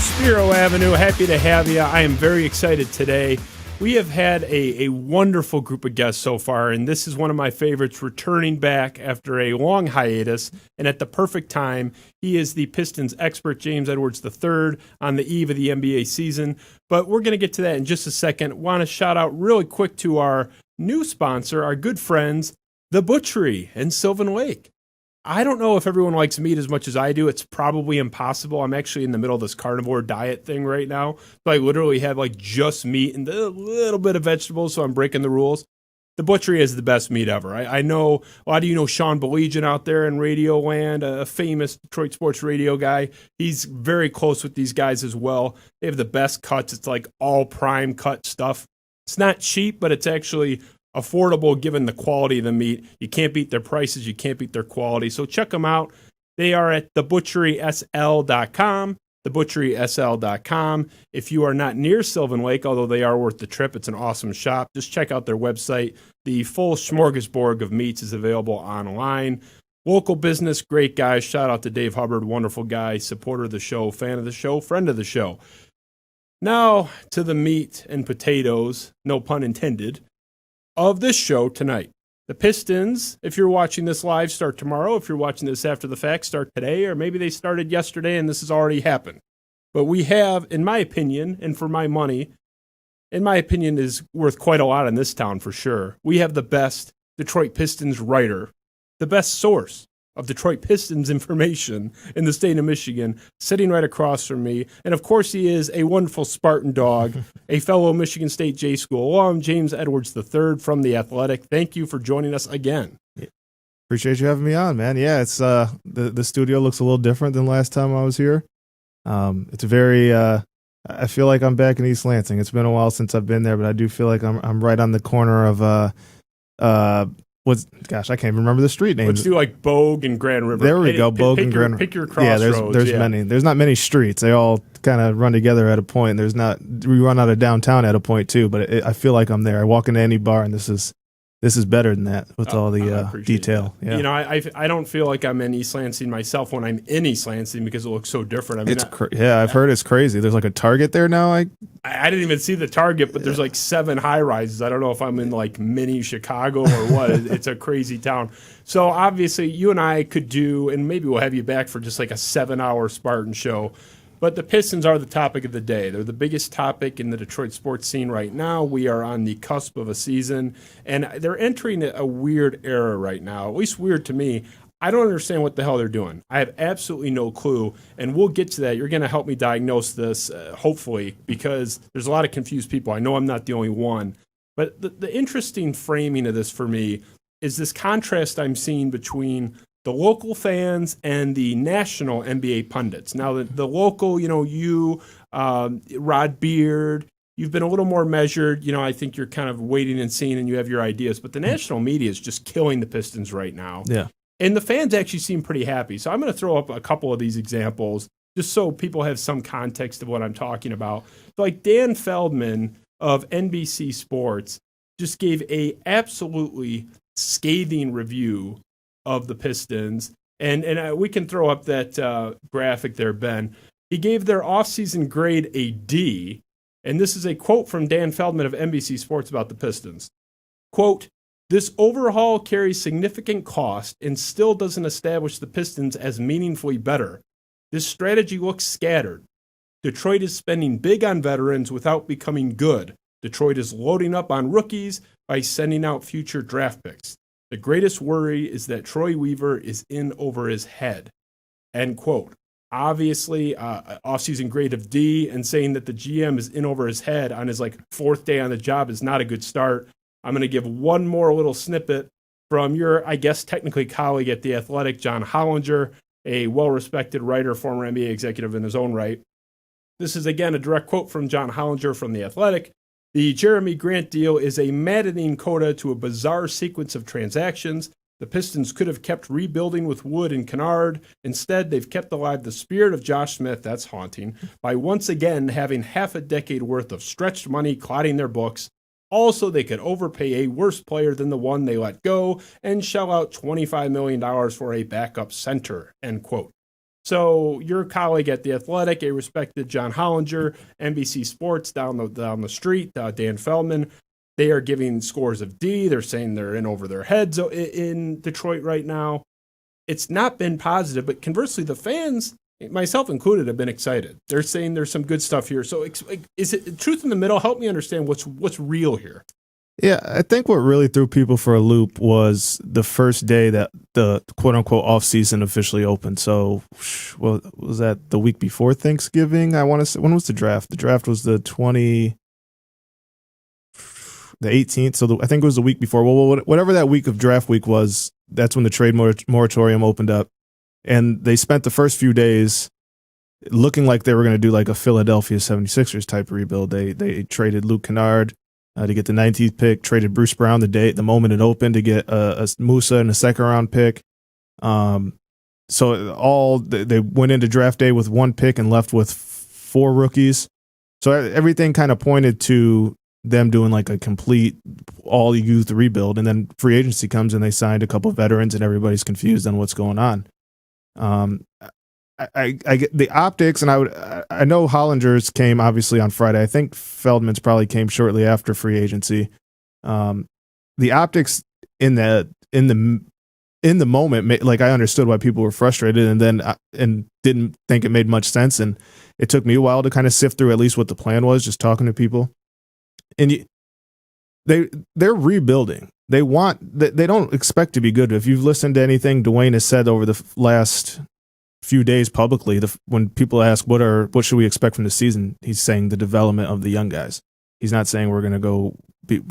Spiro Avenue. Happy to have you. I am very excited today. We have had a wonderful group of guests so far, and this is one of my favorites, returning back after a long hiatus, and at the perfect time. He is the Pistons expert, James Edwards III, on the eve of the NBA season. But we're going to get to that in just a second. Want to shout out really quick to our new sponsor, our good friends, The Butchery in Sylvan Lake. I don't know if everyone likes meat as much as I do. It's probably impossible. I'm actually in the middle of this carnivore diet thing right now. So I literally have like just meat and a little bit of vegetables, so I'm breaking the rules. The Butchery is the best meat ever. I know a lot of you know Sean Belegian out there in Radio Land, a famous Detroit sports radio guy. He's very close with these guys as well. They have the best cuts. It's like all prime cut stuff. It's not cheap, but it's actually affordable given the quality of the meat. You can't beat their prices. You can't beat their quality. So check them out. They are at thebutcherysl.com, thebutcherysl.com. If you are not near Sylvan Lake, although they are worth the trip, it's an awesome shop. Just check out their website. The full smorgasbord of meats is available online. Local business, great guys. Shout out to Dave Hubbard, wonderful guy, supporter of the show, fan of the show, friend of the show. Now to the meat and potatoes, no pun intended, of this show tonight. The Pistons, if you're watching this live, start tomorrow. If you're watching this after the fact, start today, or maybe they started yesterday and this has already happened. But we have, in my opinion, and for my money, in my opinion, is worth quite a lot in this town for sure. We have the best Detroit Pistons writer, the best source of Detroit Pistons information in the state of Michigan, sitting right across from me. And of course, he is a wonderful Spartan dog, a fellow Michigan State J School alum, James Edwards III from The Athletic. Thank you for joining us again. Appreciate you having me on, man. Yeah, it's the studio looks a little different than last time I was here. It's very I feel like I'm back in East Lansing. It's been a while since I've been there, but I do feel like I'm right on the corner of I can't even remember the street names. Let's do like Bogue and Grand River. There we go, Bogue and Grand River. Pick your crossroads. There's many. There's not many streets. They all kind of run together at a point. We run out of downtown at a point too, but I feel like I'm there. I walk into any bar and this is better than that with all the detail. Yeah. You know, I don't feel like I'm in East Lansing myself when I'm in East Lansing because it looks so different. I mean, I've heard it's crazy. There's like a Target there now. I didn't even see the Target, but there's like 7 high rises. I don't know if I'm in like mini Chicago or what. It's a crazy town. So obviously you and I could do, and maybe we'll have you back for just like a 7-hour Spartan show. But the Pistons are the topic of the day. They're the biggest topic in the Detroit sports scene right now. We are on the cusp of a season, and they're entering a weird era right now, at least weird to me. I don't understand what the hell they're doing. I have absolutely no clue, and we'll get to that. You're going to help me diagnose this, hopefully, because there's a lot of confused people. I know I'm not the only one. But the interesting framing of this for me is this contrast I'm seeing between the local fans and the national NBA pundits. Now, the local, Rod Beard, you've been a little more measured. I think you're kind of waiting and seeing and you have your ideas. But the national media is just killing the Pistons right now. Yeah. And the fans actually seem pretty happy. So I'm going to throw up a couple of these examples just so people have some context of what I'm talking about. Like Dan Feldman of NBC Sports just gave a absolutely scathing review of the Pistons, and we can throw up that graphic there, Ben. He gave their offseason grade a D, and this is a quote from Dan Feldman of NBC Sports about the Pistons. Quote, "This overhaul carries significant cost and still doesn't establish the Pistons as meaningfully better. This strategy looks scattered. Detroit is spending big on veterans without becoming good. Detroit is loading up on rookies by sending out future draft picks. The greatest worry is that Troy Weaver is in over his head." End quote. Obviously, offseason grade of D, and saying that the GM is in over his head on his 4th day on the job is not a good start. I'm going to give one more little snippet from your, I guess, technically colleague at The Athletic, John Hollinger, a well-respected writer, former NBA executive in his own right. This is, again, a direct quote from John Hollinger from The Athletic. "The Jeremy Grant deal is a maddening coda to a bizarre sequence of transactions. The Pistons could have kept rebuilding with Wood and Kennard. Instead, they've kept alive the spirit of Josh Smith," that's haunting, "by once again having half a decade worth of stretched money clouding their books. Also, they could overpay a worse player than the one they let go and shell out $25 million for a backup center," end quote. So your colleague at The Athletic, a respected John Hollinger, NBC Sports down the street, Dan Feldman, they are giving scores of D. They're saying they're in over their heads in Detroit right now. It's not been positive, but conversely, the fans, myself included, have been excited. They're saying there's some good stuff here. So is it truth in the middle? Help me understand what's real here. Yeah, I think what really threw people for a loop was the first day that the quote-unquote off-season officially opened. So, well, was that the week before Thanksgiving? I want to say, when was the draft? The draft was the 18th. So I think it was the week before. Well, whatever that week of draft week was, that's when the trade moratorium opened up. And they spent the first few days looking like they were going to do like a Philadelphia 76ers type rebuild. They traded Luke Kennard to get the 19th pick, traded Bruce Brown the moment it opened to get a Musa and a second-round pick. So they went into draft day with one pick and left with 4 rookies. So everything kind of pointed to them doing like a complete all-youth rebuild, and then free agency comes and they signed a couple of veterans, and everybody's confused on what's going on. I get the optics, and I know Hollinger's came obviously on Friday. I think Feldman's probably came shortly after free agency. The optics in the moment, like I understood why people were frustrated, and didn't think it made much sense. And it took me a while to kind of sift through at least what the plan was, just talking to people. And they're rebuilding. They don't expect to be good. If you've listened to anything Dwayne has said over the last few days publicly, when people ask what should we expect from the season, he's saying the development of the young guys. He's not saying we're going to go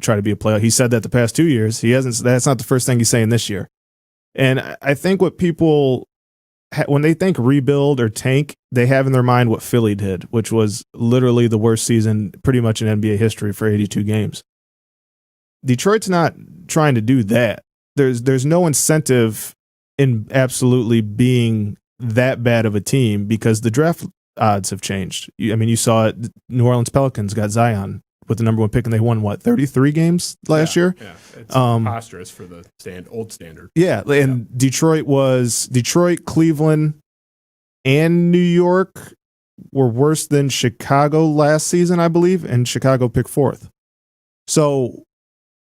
try to be a player. He said that the past 2 years. He hasn't. That's not the first thing he's saying this year. And I think what people, when they think rebuild or tank, they have in their mind what Philly did, which was literally the worst season pretty much in NBA history for 82 games. Detroit's not trying to do that. There's no incentive in absolutely being that bad of a team because the draft odds have changed. You saw it. New Orleans Pelicans got Zion with the number 1 pick, and they won 33 games last year. Yeah, it's preposterous for the old standard. Yeah, and Detroit, Cleveland, and New York were worse than Chicago last season, I believe, and Chicago picked 4th. So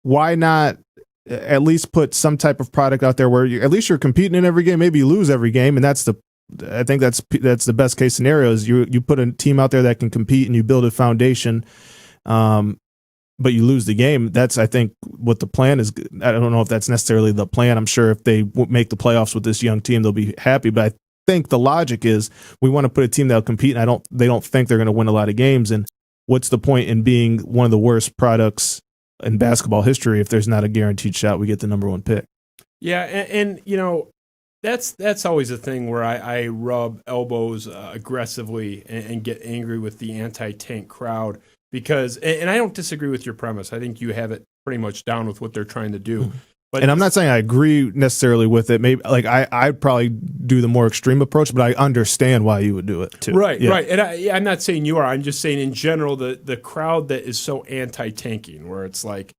why not at least put some type of product out there where at least you're competing in every game? Maybe you lose every game, and I think that's the best case scenario. Is you put a team out there that can compete and you build a foundation, but you lose the game. That's, I think, what the plan is. I don't know if that's necessarily the plan. I'm sure if they make the playoffs with this young team, they'll be happy. But I think the logic is we want to put a team that'll compete, and they don't think they're going to win a lot of games. And what's the point in being one of the worst products in basketball history if there's not a guaranteed shot we get the number 1 pick? Yeah, and that's always a thing where I rub elbows aggressively and get angry with the anti-tank crowd because, and I don't disagree with your premise. I think you have it pretty much down with what they're trying to do. But I'm not saying I agree necessarily with it. Maybe like I'd probably do the more extreme approach, but I understand why you would do it too. Right, yeah. right. And I'm not saying you are. I'm just saying in general the crowd that is so anti-tanking, where it's like,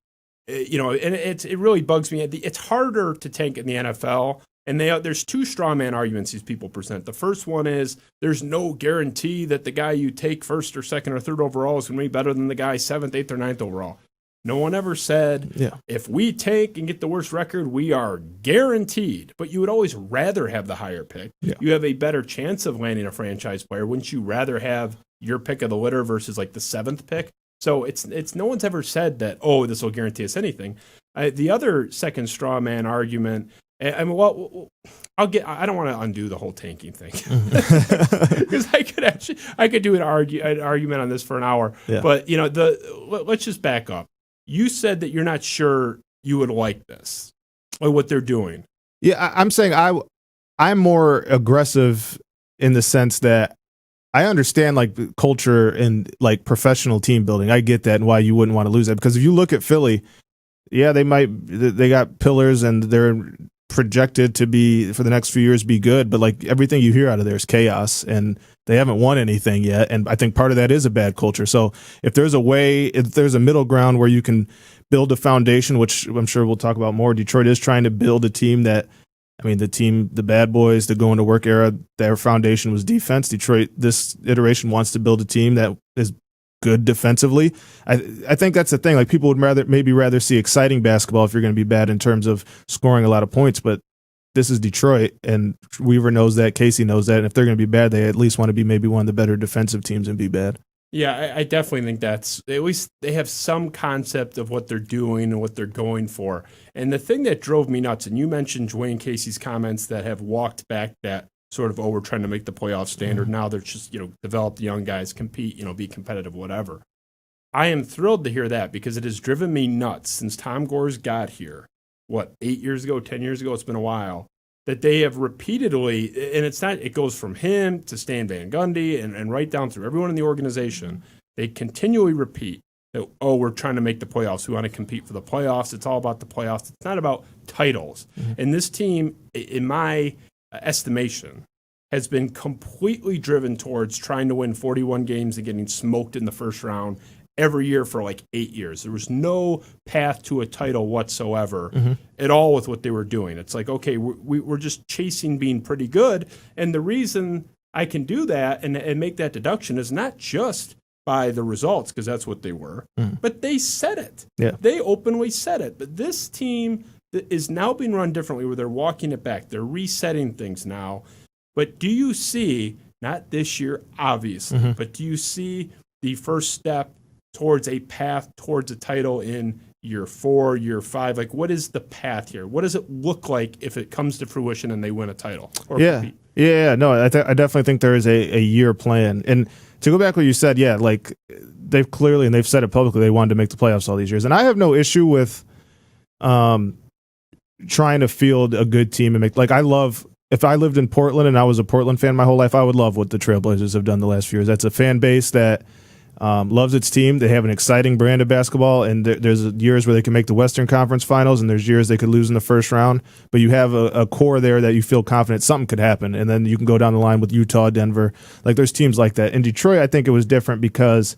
and it really bugs me. It's harder to tank in the NFL, and there's 2 straw man arguments these people present. The first one is there's no guarantee that the guy you take 1st or 2nd or 3rd overall is going to be better than the guy 7th, 8th, or 9th overall. No one ever said, if we tank and get the worst record, we are guaranteed. But you would always rather have the higher pick. Yeah. You have a better chance of landing a franchise player. Wouldn't you rather have your pick of the litter versus like the 7th pick? So it's no one's ever said that, this will guarantee us anything. The other second straw man argument, I don't want to undo the whole tanking thing because I could do an argument on this for an hour. Yeah. But let's just back up. You said that you're not sure you would like this or what they're doing. Yeah, I'm saying I'm more aggressive in the sense that I understand like culture and like professional team building. I get that and why you wouldn't want to lose that, because if you look at Philly, they got pillars and they're projected to be for the next few years be good, but like everything you hear out of there is chaos and they haven't won anything yet. And I think part of that is a bad culture. So if there's a middle ground where you can build a foundation, which I'm sure we'll talk about more, Detroit is trying to build a team that I mean, the bad boys, the going to work era, their foundation was defense. Detroit, this iteration, wants to build a team that is good defensively. I think that's the thing. Like, people would rather see exciting basketball if you're going to be bad in terms of scoring a lot of points, but this is Detroit, and Weaver knows that, Casey knows that, and if they're going to be bad, they at least want to be maybe one of the better defensive teams and be bad. Yeah, I definitely think that's, at least they have some concept of what they're doing and what they're going for. And the thing that drove me nuts, and you mentioned Dwayne Casey's comments that have walked back that sort of, we're trying to make the playoff standard. Now they're just, develop the young guys, compete, be competitive, whatever. I am thrilled to hear that, because it has driven me nuts since Tom Gores got here. 8 years ago, 10 years ago, it's been a while, that they have repeatedly, and it goes from him to Stan Van Gundy and right down through everyone in the organization, they continually repeat that, we're trying to make the playoffs. We want to compete for the playoffs. It's all about the playoffs. It's not about titles. Mm-hmm. And this team, in my estimation, has been completely driven towards trying to win 41 games and getting smoked in the first round every year for 8 years. There was no path to a title whatsoever at all with what they were doing. It's like, okay, we're just chasing being pretty good. And the reason I can do that and make that deduction is not just by the results, because that's what they were, but they said it. Yeah. They openly said it. But this team is now being run differently, where they're walking it back. They're resetting things now. But do you see, not this year, obviously, but do you see the first step towards a path towards a title in year 4, year 5? What is the path here? What does it look like if it comes to fruition and they win a title? Compete? No, I definitely think there is a year plan. And to go back to what you said, they've clearly, and they've said it publicly, they wanted to make the playoffs all these years. And I have no issue with trying to field a good team and make, if I lived in Portland and I was a Portland fan my whole life, I would love what the Trailblazers have done the last few years. That's a fan base that loves its team. They have an exciting brand of basketball, and there's years where they can make the Western Conference Finals, and there's years they could lose in the first round. But you have a core there that you feel confident something could happen, and then you can go down the line with Utah, Denver. There's teams like that. In Detroit, I think it was different because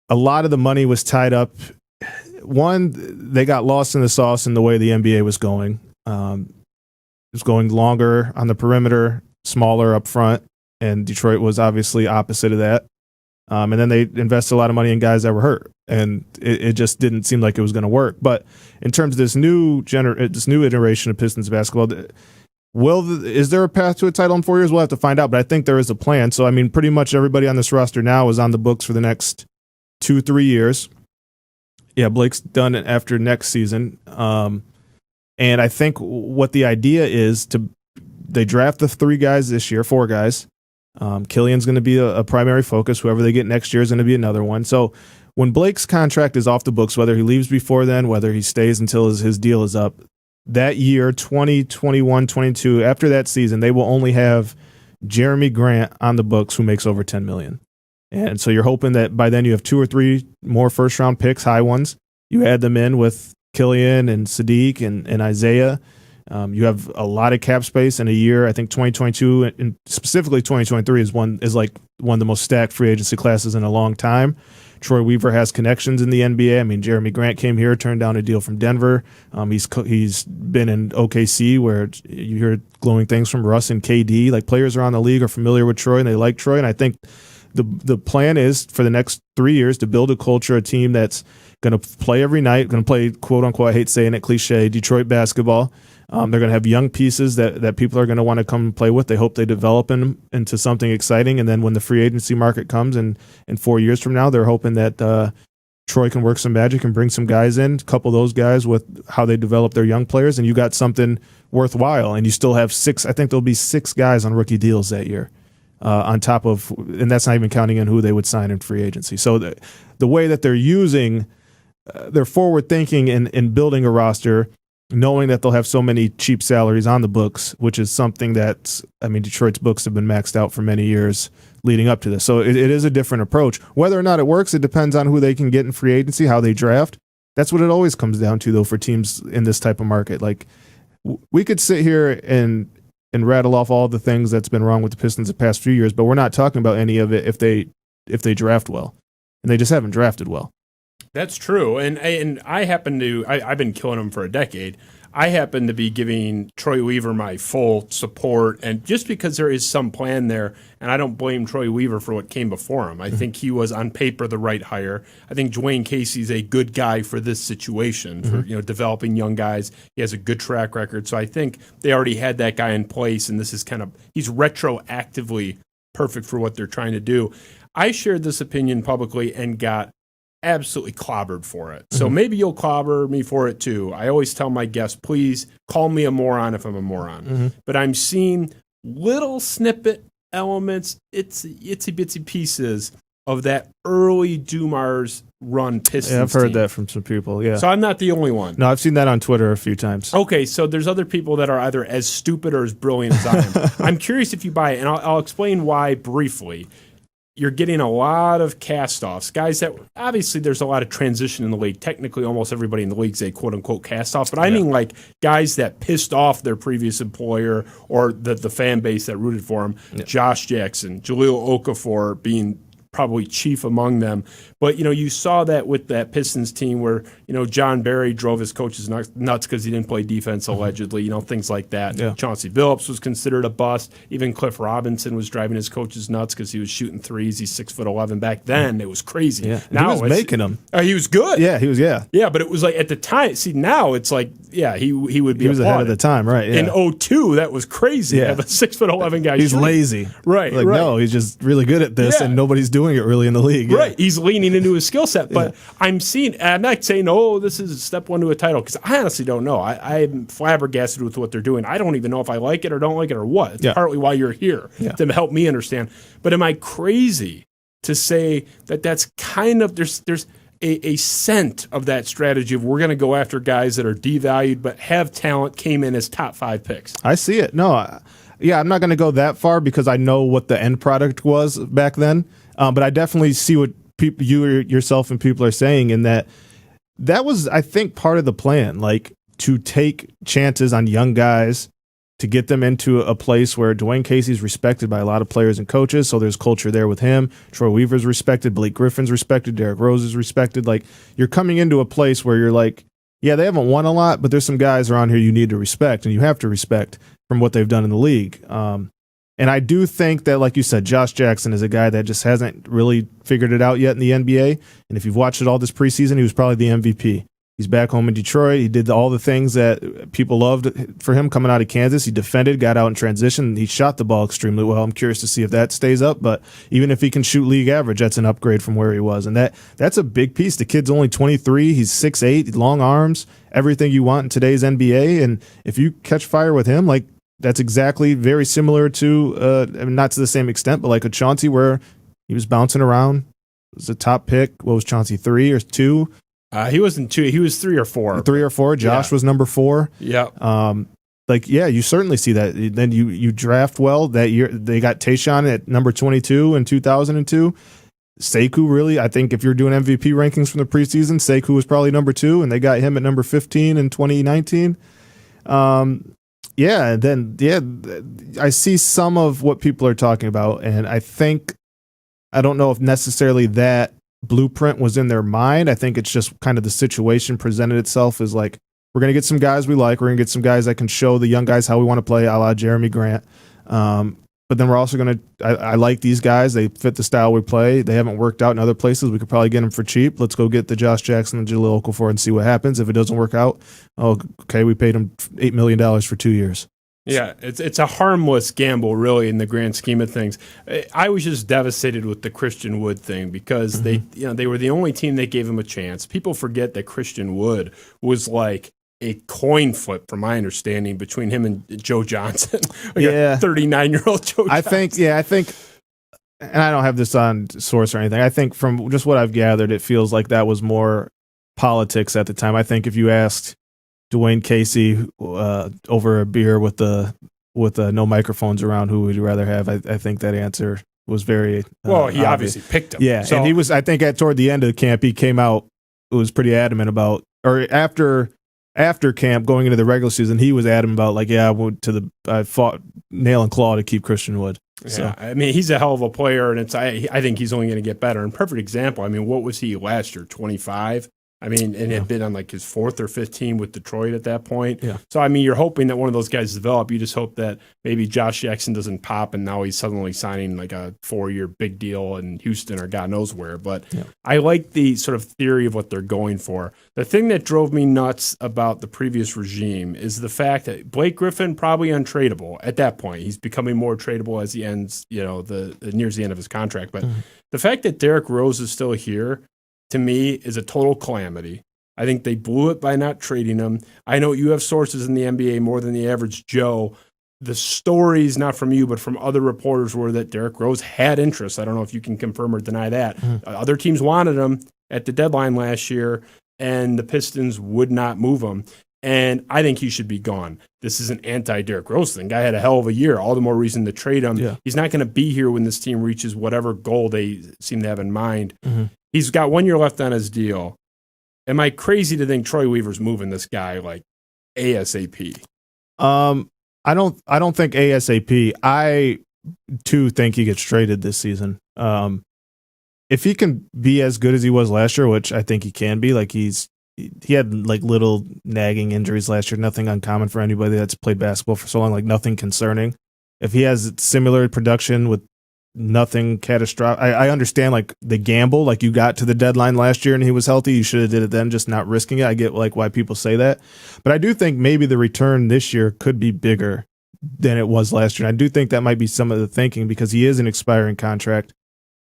a lot of the money was tied up. One, they got lost in the sauce in the way the NBA was going. It was going longer on the perimeter, smaller up front, and Detroit was obviously opposite of that. And then they invested a lot of money in guys that were hurt, and it just didn't seem like it was going to work. But in terms of this new iteration of Pistons basketball, is there a path to a title in 4 years? We'll have to find out, but I think there is a plan. So, I mean, pretty much everybody on this roster now is on the books for the next 2-3 years. Yeah, Blake's done it after next season. And I think what the idea is they draft the 4 guys. Killian's going to be a primary focus. Whoever they get next year is going to be another one. So when Blake's contract is off the books, whether he leaves before then, whether he stays until his deal is up, that year, 2021, 22, after that season, they will only have Jeremy Grant on the books, who makes over $10 million. And so you're hoping that by then you have 2 or 3 more first-round picks, high ones. You add them in with Killian and Sadiq and Isaiah. You have a lot of cap space in a year. I think 2022 and specifically 2023 is one of the most stacked free agency classes in a long time. Troy Weaver has connections in the NBA. I mean, Jeremy Grant came here, turned down a deal from Denver. He's been in OKC, where you hear glowing things from Russ and KD. Players around the league are familiar with Troy and they like Troy. And I think the plan is for the next 3 years to build a culture, a team that's going to play every night, going to play, quote unquote, I hate saying it, cliche, Detroit basketball. They're going to have young pieces that people are going to want to come and play with. They hope they develop into something exciting. And then when the free agency market comes in 4 years from now, they're hoping that Troy can work some magic and bring some guys in, couple those guys with how they develop their young players, and you got something worthwhile. And you still have 6, I think there'll be 6 guys on rookie deals that year on top of, and that's not even counting in who they would sign in free agency. So the way that they're using, they're forward thinking in building a roster, knowing that they'll have so many cheap salaries on the books, which is something that, I mean, Detroit's books have been maxed out for many years leading up to this. So it is a different approach. Whether or not it works, it depends on who they can get in free agency, how they draft. That's what it always comes down to, though, for teams in this type of market. We could sit here and rattle off all the things that's been wrong with the Pistons the past few years, but we're not talking about any of it if they draft well. And they just haven't drafted well. That's true, and I happen to. I've been killing them for a decade. I happen to be giving Troy Weaver my full support, and just because there is some plan there, and I don't blame Troy Weaver for what came before him. I think he was on paper the right hire. I think Dwayne Casey's a good guy for this situation, for developing young guys. He has a good track record, so I think they already had that guy in place, and this is he's retroactively perfect for what they're trying to do. I shared this opinion publicly and got absolutely clobbered for it. So maybe you'll clobber me for it too. I always tell my guests, please call me a moron if I'm a moron. But I'm seeing little snippet elements, itsy bitsy pieces of that early Dumars run Pistons Yeah, I've heard team. that from some people, yeah. So I'm not the only one. No, I've seen that on Twitter a few times. Okay, so there's other people that are either as stupid or as brilliant as I am. I'm curious if you buy it, and I'll explain why briefly. You're getting a lot of cast-offs, guys that obviously there's a lot of transition in the league. Technically, almost everybody in the league is a quote-unquote cast-off, but I mean like guys that pissed off their previous employer or the fan base that rooted for him. Josh Jackson, Jahlil Okafor being probably chief among them. But, you saw that with that Pistons team where, John Barry drove his coaches nuts because he didn't play defense allegedly, things like that. Yeah. Chauncey Billups was considered a bust. Even Cliff Robinson was driving his coaches nuts because he was shooting threes. He's 6'11". Back then, it was crazy. Yeah. Now he was making them. He was good. Yeah, he was, yeah. Yeah, but it was like at the time. See, now it's like, he would be He was ahead of the time, right? Yeah. In 2002, that was crazy. Yeah. Have a 6'11" guy. He's shooting. lazy. Right. Like, no, he's just really good at this, and nobody's doing it really in the league. Right. He's leaning into his skill set. But I'm not saying, this is step one to a title, because I honestly don't know. I'm flabbergasted with what they're doing. I don't even know if I like it or don't like it or what. It's partly why you're here, to help me understand. But am I crazy to say that that's kind of, there's a scent of that strategy of we're going to go after guys that are devalued but have talent, came in as top 5 picks? I see it. No, I'm not going to go that far because I know what the end product was back then. But I definitely see what you yourself and people are saying, in that was, I think, part of the plan, like to take chances on young guys to get them into a place where Dwayne Casey's respected by a lot of players and coaches, so there's culture there with him. Troy Weaver's respected, Blake Griffin's respected, Derrick Rose is respected. Like, you're coming into a place where you're like, yeah, they haven't won a lot, but there's some guys around here you need to respect, and you have to respect from what they've done in the league. And I do think that, like you said, Josh Jackson is a guy that just hasn't really figured it out yet in the NBA. And if you've watched it all this preseason, he was probably the MVP. He's back home in Detroit. He did all the things that people loved for him coming out of Kansas. He defended, got out in transition. He shot the ball extremely well. I'm curious to see if that stays up. But even if he can shoot league average, that's an upgrade from where he was. And that's a big piece. The kid's only 23. He's 6'8", long arms, everything you want in today's NBA. And if you catch fire with him, like, that's exactly very similar to, not to the same extent, but like a Chauncey, where he was bouncing around. It was a top pick. What was Chauncey, 3 or 2? He wasn't 2. He was 3 or 4. 3 or 4. Josh was number 4. Yeah. You certainly see that. Then you draft well. That year they got Tayshaun at number 22 in 2002. Sekou, really, I think if you're doing MVP rankings from the preseason, Sekou was probably number 2, and they got him at number 15 in 2019. I see some of what people are talking about, and I don't know if necessarily that blueprint was in their mind. I think it's just kind of the situation presented itself as like, we're going to get some guys we like, we're going to get some guys that can show the young guys how we want to play, a la Jeremy Grant. But then we're also going to, I like these guys, they fit the style we play, they haven't worked out in other places, we could probably get them for cheap. Let's go get the Josh Jackson and Jahlil Okafor and see what happens. If it doesn't work out, okay, we paid him $8 million for 2 years. Yeah, it's a harmless gamble, really, in the grand scheme of things. I was just devastated with the Christian Wood thing because they were the only team that gave him a chance. People forget that Christian Wood was like a coin flip, from my understanding, between him and Joe Johnson, a 39-year-old Joe Johnson. I think, and I don't have this on source or anything, I think from just what I've gathered, it feels like that was more politics at the time. I think if you asked Dwayne Casey over a beer with no microphones around, who would you rather have? I think that answer was very he obvious. obviously picked him. Yeah, so, and he was. I think toward the end of the camp, he came out. Was pretty adamant about, or after camp going into the regular season, he was adamant about like, I fought nail and claw to keep Christian Wood. Yeah, so. I mean, he's a hell of a player, and I think he's only going to get better. And perfect example. I mean, what was he last year? 25. I mean, and had been on like his 4th or 5th team with Detroit at that point. Yeah. So, I mean, you're hoping that one of those guys develop. You just hope that maybe Josh Jackson doesn't pop and now he's suddenly signing like a 4-year big deal in Houston or God knows where. But I like the sort of theory of what they're going for. The thing that drove me nuts about the previous regime is the fact that Blake Griffin probably untradeable at that point. He's becoming more tradable as he ends, the nears the end of his contract. But the fact that Derrick Rose is still here, to me, is a total calamity. I think they blew it by not trading him. I know you have sources in the NBA more than the average Joe. The stories, not from you, but from other reporters, were that Derrick Rose had interest. I don't know if you can confirm or deny that. Other teams wanted him at the deadline last year, and the Pistons would not move him. And I think he should be gone. This is an anti-Derrick Rose thing. Guy had a hell of a year. All the more reason to trade him. Yeah. He's not going to be here when this team reaches whatever goal they seem to have in mind. He's got 1 year left on his deal. Am I crazy to think Troy Weaver's moving this guy like ASAP? I don't think ASAP. I too think he gets traded this season. If he can be as good as he was last year, which I think he can be, like he had like little nagging injuries last year, nothing uncommon for anybody that's played basketball for so long, like nothing concerning. If he has similar production with nothing catastrophic, I understand like the gamble, like you got to the deadline last year and he was healthy, you should have did it then, just not risking it. I get like why people say that, but I do think maybe the return this year could be bigger than it was last year. And I do think that might be some of the thinking because he is an expiring contract.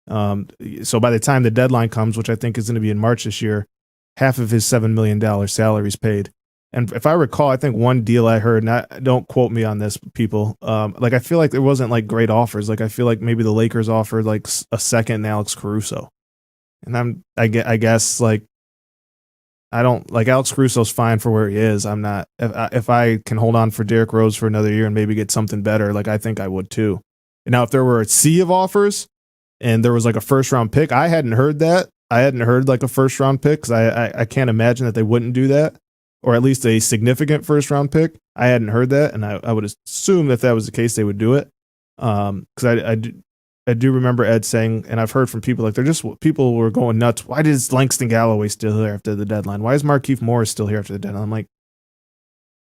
So by the time the deadline comes, which I think is going to be in March this year, half of his $7 million salary is paid. And if I recall, I think one deal I heard, don't quote me on this, people, like I feel like there wasn't like great offers. Like I feel like maybe the Lakers offered like a second in Alex Caruso. And I guess like, I don't like Alex Caruso's fine for where he is. I'm not, if I can hold on for Derrick Rose for another year and maybe get something better, like I think I would too. And now if there were a sea of offers and there was like a 1st round pick, I hadn't heard that. I hadn't heard like a 1st round pick because I can't imagine that they wouldn't do that. Or at least a significant 1st round pick. I hadn't heard that, and I would assume that was the case, they would do it. Because I do remember Ed saying, and I've heard from people, like people were going nuts. Why is Langston Galloway still here after the deadline? Why is Markieff Morris still here after the deadline? I'm like,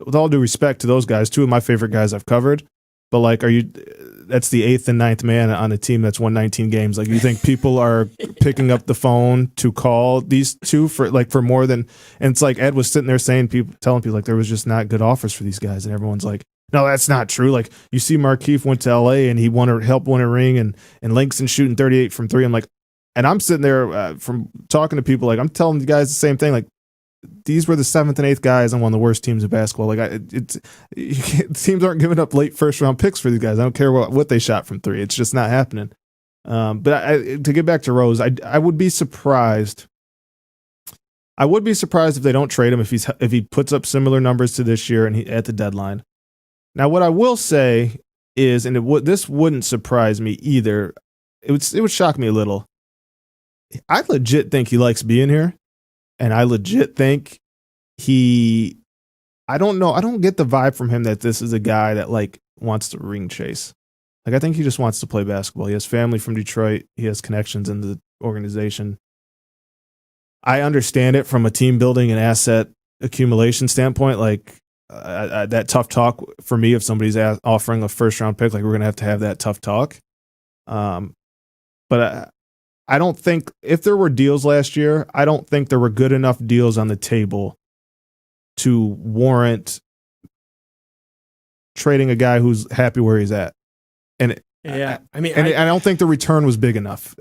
with all due respect to those guys, 2 of my favorite guys I've covered, but like, that's the 8th and 9th man on a team that's won 19 games. Like, you think people are picking up the phone to call these 2 for more than, and it's like Ed was sitting there telling people like there was just not good offers for these guys. And everyone's like, no, that's not true. Like you see Markieff went to LA and he helped win a ring and Langston shooting 38 from 3. I'm like, and I'm sitting there from talking to people, like I'm telling the guys the same thing. Like, these were the 7th and 8th guys on one of the worst teams of basketball. Like, teams aren't giving up late 1st round picks for these guys. I don't care what they shot from 3. It's just not happening. But to get back to Rose, I would be surprised. I would be surprised if they don't trade him if he puts up similar numbers to this year and at the deadline. Now, what I will say is, and this wouldn't surprise me either. It would shock me a little. I legit think he likes being here. And I legit think I don't know. I don't get the vibe from him that this is a guy that like wants to ring chase. Like, I think he just wants to play basketball. He has family from Detroit. He has connections in the organization. I understand it from a team building and asset accumulation standpoint. Like that tough talk for me, if somebody's offering a 1st round pick, like we're going to have that tough talk. But I don't think, if there were deals last year, I don't think there were good enough deals on the table to warrant trading a guy who's happy where he's at. And I don't think the return was big enough.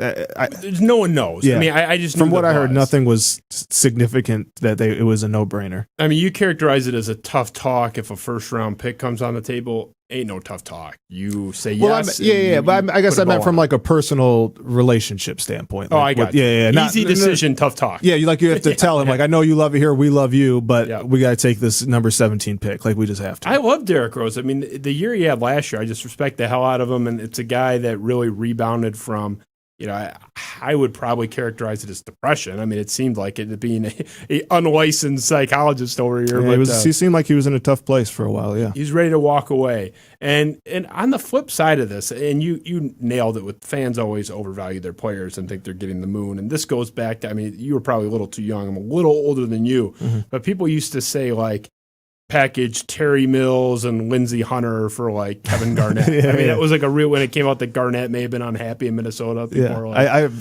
No one knows. Yeah. I mean, I just, from what I heard, nothing was significant that it was a no-brainer. I mean, you characterize it as a tough talk. If a 1st round pick comes on the table, ain't no tough talk. You say yes. But I guess I meant from like a personal relationship standpoint. Like, I got you. Easy decision, tough talk. Yeah, you have to tell him, like, I know you love it here, we love you, but we got to take this number 17 pick. Like, we just have to. I love Derrick Rose. I mean, the year he had last year, I just respect the hell out of him, and it's a guy that really rebounded from, I would probably characterize it as depression. I mean, it seemed like it being a unlicensed psychologist over here. Yeah, but he seemed like he was in a tough place for a while. Yeah, he's ready to walk away. And on the flip side of this, and you nailed it with fans always overvalue their players and think they're getting the moon. And this goes back to, I mean, you were probably a little too young. I'm a little older than you, but people used to say like, package Terry Mills and Lindsey Hunter for like Kevin Garnett. I mean, that was like a real, when it came out that Garnett may have been unhappy in Minnesota.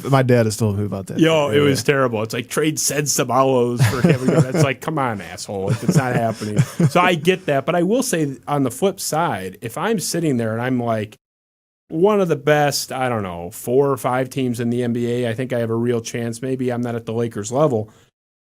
My dad has told me about that. It was terrible. It's like trade Ced Ceballos for Kevin Garnett. It's like, come on, asshole. Like, it's not happening. So I get that. But I will say on the flip side, if I'm sitting there and I'm like one of the best, I don't know, 4 or 5 teams in the NBA, I think I have a real chance. Maybe I'm not at the Lakers level.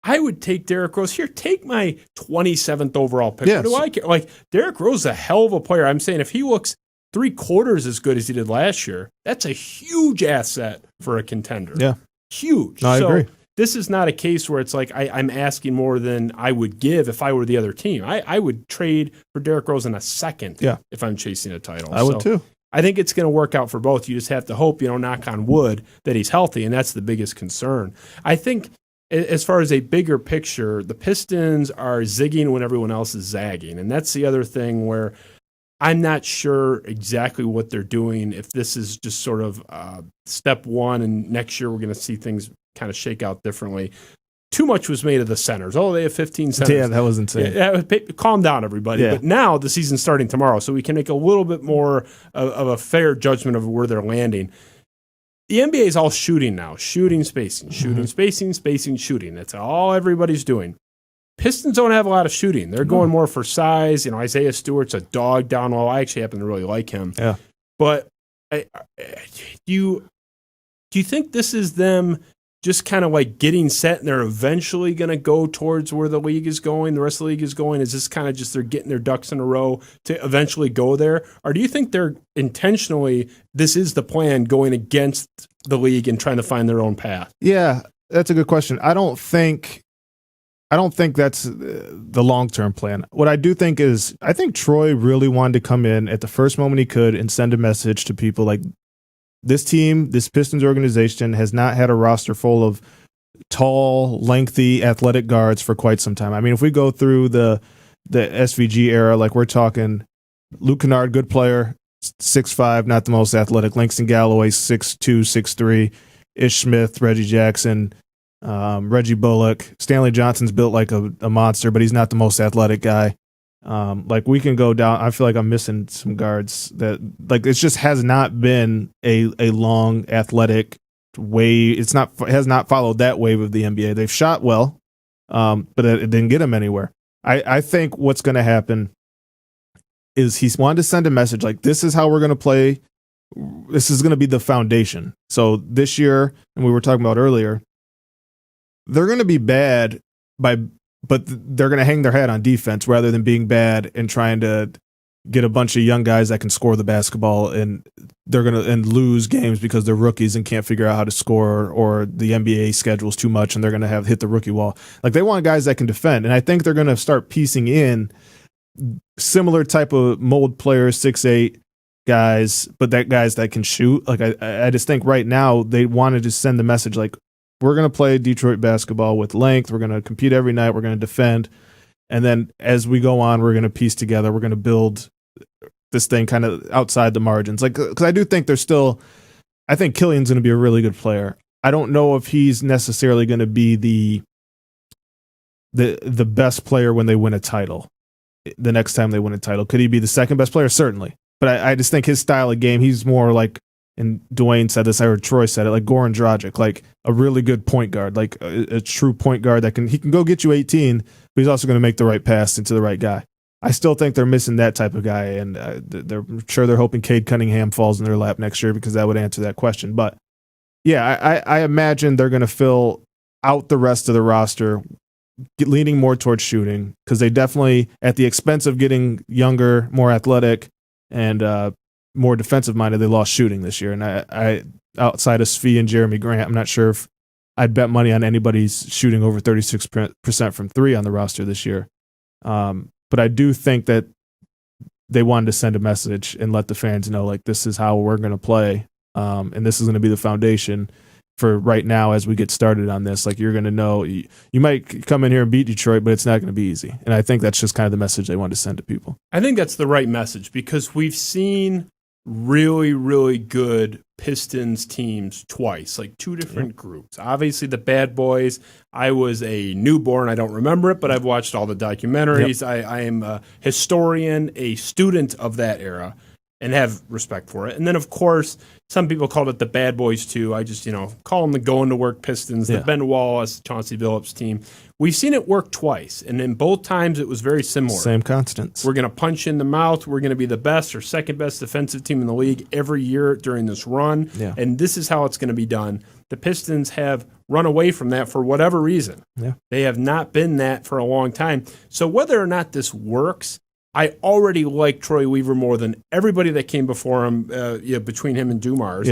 I would take Derrick Rose. Here, take my 27th overall pick. Yes. What do I care? Like, Derrick Rose is a hell of a player. I'm saying if he looks 3/4 as good as he did last year, that's a huge asset for a contender. Yeah. Huge. No, I agree. This is not a case where it's like I'm asking more than I would give if I were the other team. I would trade for Derrick Rose in a second if I'm chasing a title. I would too. I think it's going to work out for both. You just have to hope, knock on wood, that he's healthy, and that's the biggest concern. I think as far as a bigger picture, the Pistons are zigging when everyone else is zagging. And that's the other thing where I'm not sure exactly what they're doing, if this is just sort of step one and next year we're going to see things kind of shake out differently. Too much was made of the centers. Oh, they have 15 centers. Yeah, that was insane. Calm down, everybody. Yeah. But now the season's starting tomorrow, so we can make a little bit more of a fair judgment of where they're landing. The NBA is all shooting now. Shooting, spacing, shooting, spacing, spacing, shooting. That's all everybody's doing. Pistons don't have a lot of shooting. They're going more for size. Isaiah Stewart's a dog down low. I actually happen to really like him. Yeah. But do you think this is them just kind of like getting set and they're eventually going to go towards where the league is going, the rest of the league is going? Is this kind of just they're getting their ducks in a row to eventually go there? Or do you think they're intentionally, this is the plan, going against the league and trying to find their own path? Yeah, that's a good question. I don't think that's the long-term plan. What I do think is, I think Troy really wanted to come in at the first moment he could and send a message to people like, this team, this Pistons organization has not had a roster full of tall, lengthy, athletic guards for quite some time. I mean, if we go through the SVG era, like we're talking Luke Kennard, good player, 6'5", not the most athletic. Langston Galloway, 6'2", 6'3". Ish Smith, Reggie Jackson, Reggie Bullock. Stanley Johnson's built like a monster, but he's not the most athletic guy. Like we can go down. I feel like I'm missing some guards that like it just has not been a long athletic wave. It has not followed that wave of the NBA. They've shot well, but it didn't get them anywhere. I think what's going to happen is he's wanted to send a message like, this is how we're going to play. This is going to be the foundation. So this year, and we were talking about earlier, they're going to be bad but they're going to hang their hat on defense rather than being bad and trying to get a bunch of young guys that can score the basketball, and they're going to lose games because they're rookies and can't figure out how to score, or the NBA schedule's too much and they're going to hit the rookie wall. Like they want guys that can defend, and I think they're going to start piecing in similar type of mold players, 6'8" guys, but guys that can shoot. Like I just think right now they wanted to send the message like, we're going to play Detroit basketball with length. We're going to compete every night. We're going to defend. And then as we go on, we're going to piece together. We're going to build this thing kind of outside the margins. Like, because I do think I think Killian's going to be a really good player. I don't know if he's necessarily going to be the best player when they win a title. The next time they win a title, could he be the second best player? Certainly. But I just think his style of game, he's more like, and Dwayne said this, I heard Troy said it, like Goran Dragic, like a really good point guard, like a true point guard that he can go get you 18, but he's also going to make the right pass into the right guy. I still think they're missing that type of guy, and I'm sure they're hoping Cade Cunningham falls in their lap next year because that would answer that question. But yeah, I imagine they're going to fill out the rest of the roster, leaning more towards shooting, because they definitely, at the expense of getting younger, more athletic, and more defensive minded, they lost shooting this year. And I outside of Svi and Jeremy Grant, I'm not sure if I'd bet money on anybody's shooting over 36% from three on the roster this year. But I do think that they wanted to send a message and let the fans know, like, this is how we're going to play. And this is going to be the foundation for right now as we get started on this. Like, you're going to know you might come in here and beat Detroit, but it's not going to be easy. And I think that's just kind of the message they wanted to send to people. I think that's the right message because we've seen really, really good Pistons teams twice, like two different groups. Obviously, the Bad Boys, I was a newborn. I don't remember it, but I've watched all the documentaries. I am a historian, a student of that era, and have respect for it. And then, of course, some people called it the Bad Boys too. I just, call them the going-to-work Pistons, the Ben Wallace, Chauncey Billups team. We've seen it work twice, and in both times it was very similar. Same constants. We're going to punch in the mouth. We're going to be the best or second-best defensive team in the league every year during this run, and this is how it's going to be done. The Pistons have run away from that for whatever reason. They have not been that for a long time. So whether or not this works, I already like Troy Weaver more than everybody that came before him, between him and Dumars.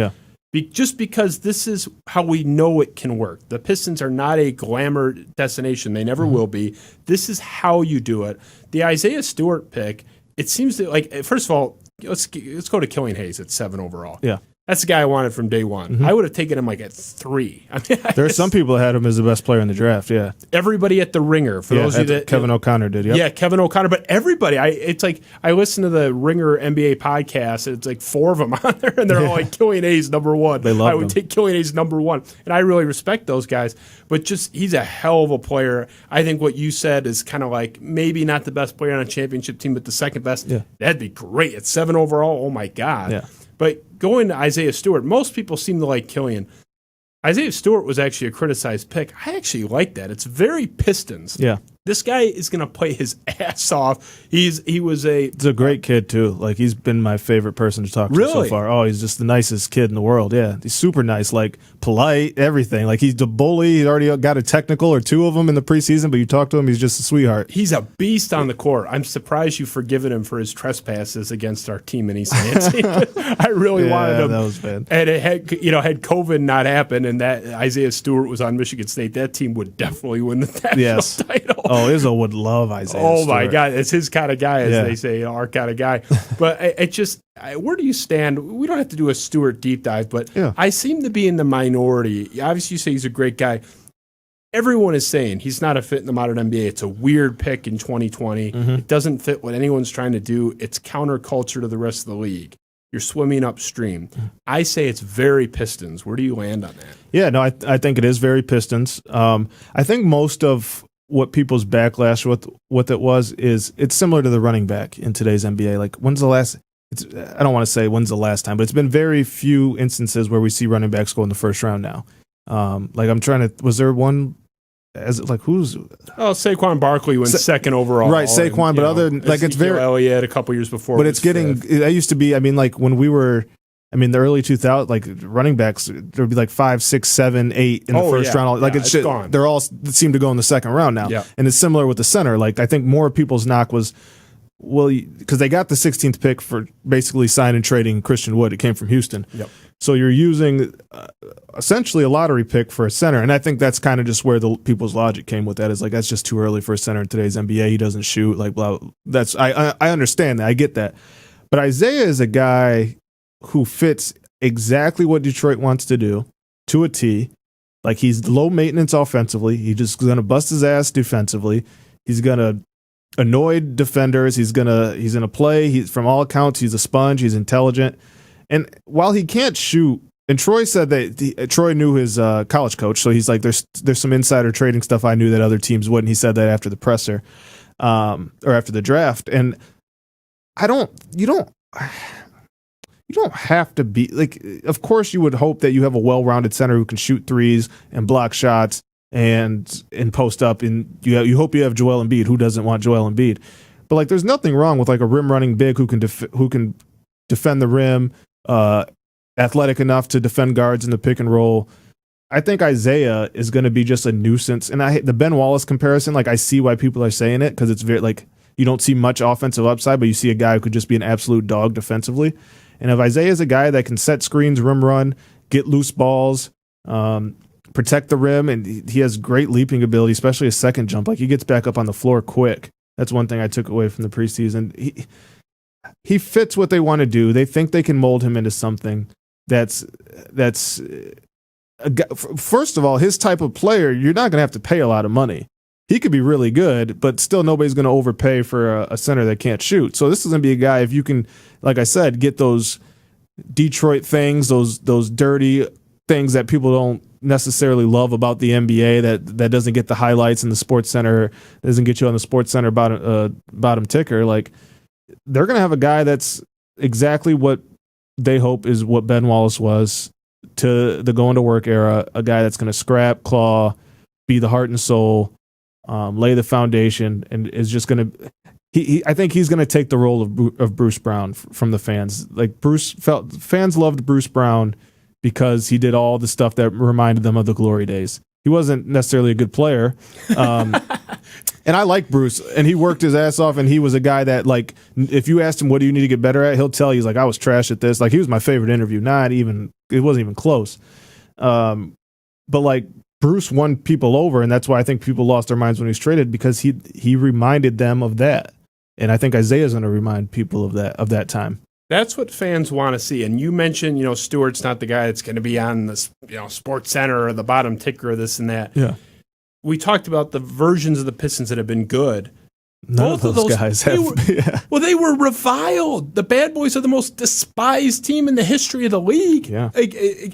Just because this is how we know it can work. The Pistons are not a glamour destination. They never will be. This is how you do it. The Isaiah Stewart pick, it seems to, first of all, let's go to Killian Hayes at 7 overall. That's the guy I wanted from day one. I would have taken him at 3. I mean, there are some people that had him as the best player in the draft. Everybody at the Ringer. For those of you that Kevin O'Connor did. Yeah, Kevin O'Connor. But everybody. I listen to the Ringer NBA podcast. And it's 4 of them on there, and they're all like Killian Hayes number 1. They love I would take Killian Hayes number 1, and I really respect those guys. But he's a hell of a player. I think what you said is kind of maybe not the best player on a championship team, but the second best. That'd be great at 7 overall. Oh my God. But going to Isaiah Stewart, most people seem to like Killian. Isaiah Stewart was actually a criticized pick. I actually like that. It's very Pistons. This guy is going to play his ass off. He's a great kid too. He's been my favorite person to talk to so far. Oh, he's just the nicest kid in the world. Yeah, he's super nice, polite, everything. He's the bully. He's already got a technical or 2 of them in the preseason, but you talk to him, he's just a sweetheart. He's a beast on the court. I'm surprised you've forgiven him for his trespasses against our team in East Lansing. I really wanted him. That was bad. And it had COVID not happened, and that Isaiah Stewart was on Michigan State, that team would definitely win the national title. Oh, Izzo would love Isaiah Stewart. My God. It's his kind of guy, as they say, our kind of guy. But where do you stand? We don't have to do a Stewart deep dive, but I seem to be in the minority. Obviously, you say he's a great guy. Everyone is saying he's not a fit in the modern NBA. It's a weird pick in 2020. It doesn't fit what anyone's trying to do. It's counterculture to the rest of the league. You're swimming upstream. I say it's very Pistons. Where do you land on that? Yeah, no, I think it is very Pistons. I think most of what people's backlash with what it was is it's similar to the running back in today's NBA. When's the last? I don't want to say when's the last time, but it's been very few instances where we see running backs go in the first round now. I'm trying to. Was there one? Who's? Oh, Saquon Barkley went second overall. Right, Saquon, but other than it's very Elliott a couple years before. But it's getting. That used to be. When we were. The early 2000s, running backs, there would be 5, 6, 7, 8 in the first round. It's gone. They're all seem to go in the second round now. And it's similar with the center. I think more people's knock was, because they got the 16th pick for basically signing and trading Christian Wood. It came from Houston. So you're using essentially a lottery pick for a center. And I think that's kind of just where the people's logic came with that is that's just too early for a center in today's NBA. He doesn't shoot. Blah. That's I understand that. I get that. But Isaiah is a guy who fits exactly what Detroit wants to do to a T. He's low maintenance offensively. He's just going to bust his ass defensively. He's going to annoy defenders. He's gonna play. From all accounts, he's a sponge. He's intelligent. And while he can't shoot, and Troy said that Troy knew his college coach, so he's there's some insider trading stuff I knew that other teams wouldn't. He said that after the presser, or after the draft. And you don't have to be of course you would hope that you have a well-rounded center who can shoot threes and block shots and post up, and you hope you have Joel Embiid. Who doesn't want Joel Embiid? But there's nothing wrong with a rim running big who can defend the rim, athletic enough to defend guards in the pick and roll. I think Isaiah is going to be just a nuisance. And the Ben Wallace comparison, I see why people are saying it, because it's very you don't see much offensive upside, but you see a guy who could just be an absolute dog defensively. And if Isaiah is a guy that can set screens, rim run, get loose balls, protect the rim, and he has great leaping ability, especially a second jump. He gets back up on the floor quick. That's one thing I took away from the preseason. He fits what they want to do. They think they can mold him into something. that's first of all, his type of player, you're not going to have to pay a lot of money. He could be really good, but still nobody's going to overpay for a center that can't shoot. So this is going to be a guy, if you can, like I said, get those Detroit things, those dirty things that people don't necessarily love about the NBA, that doesn't get the highlights in the Sports Center, doesn't get you on the Sports Center bottom ticker. Like, they're going to have a guy that's exactly what they hope is what Ben Wallace was to the going to work era, a guy that's going to scrap, claw, be the heart and soul, lay the foundation, and is just going to. I think he's going to take the role of Bruce Brown from the fans. Like, fans loved Bruce Brown because he did all the stuff that reminded them of the glory days. He wasn't necessarily a good player, and I like Bruce, and he worked his ass off, and he was a guy that, like, if you asked him what do you need to get better at, he'll tell you, he's like, I was trash at this. Like, he was my favorite interview. It wasn't even close. But like, Bruce won people over, and that's why I think people lost their minds when he was traded, because he reminded them of that. And I think Isaiah's going to remind people of that time. That's what fans want to see. And you mentioned, Stewart's not the guy that's going to be on the, Sports Center or the bottom ticker or this and that. Yeah. We talked about the versions of the Pistons that have been good. None of those guys have. Well, they were reviled. The Bad Boys are the most despised team in the history of the league. Yeah.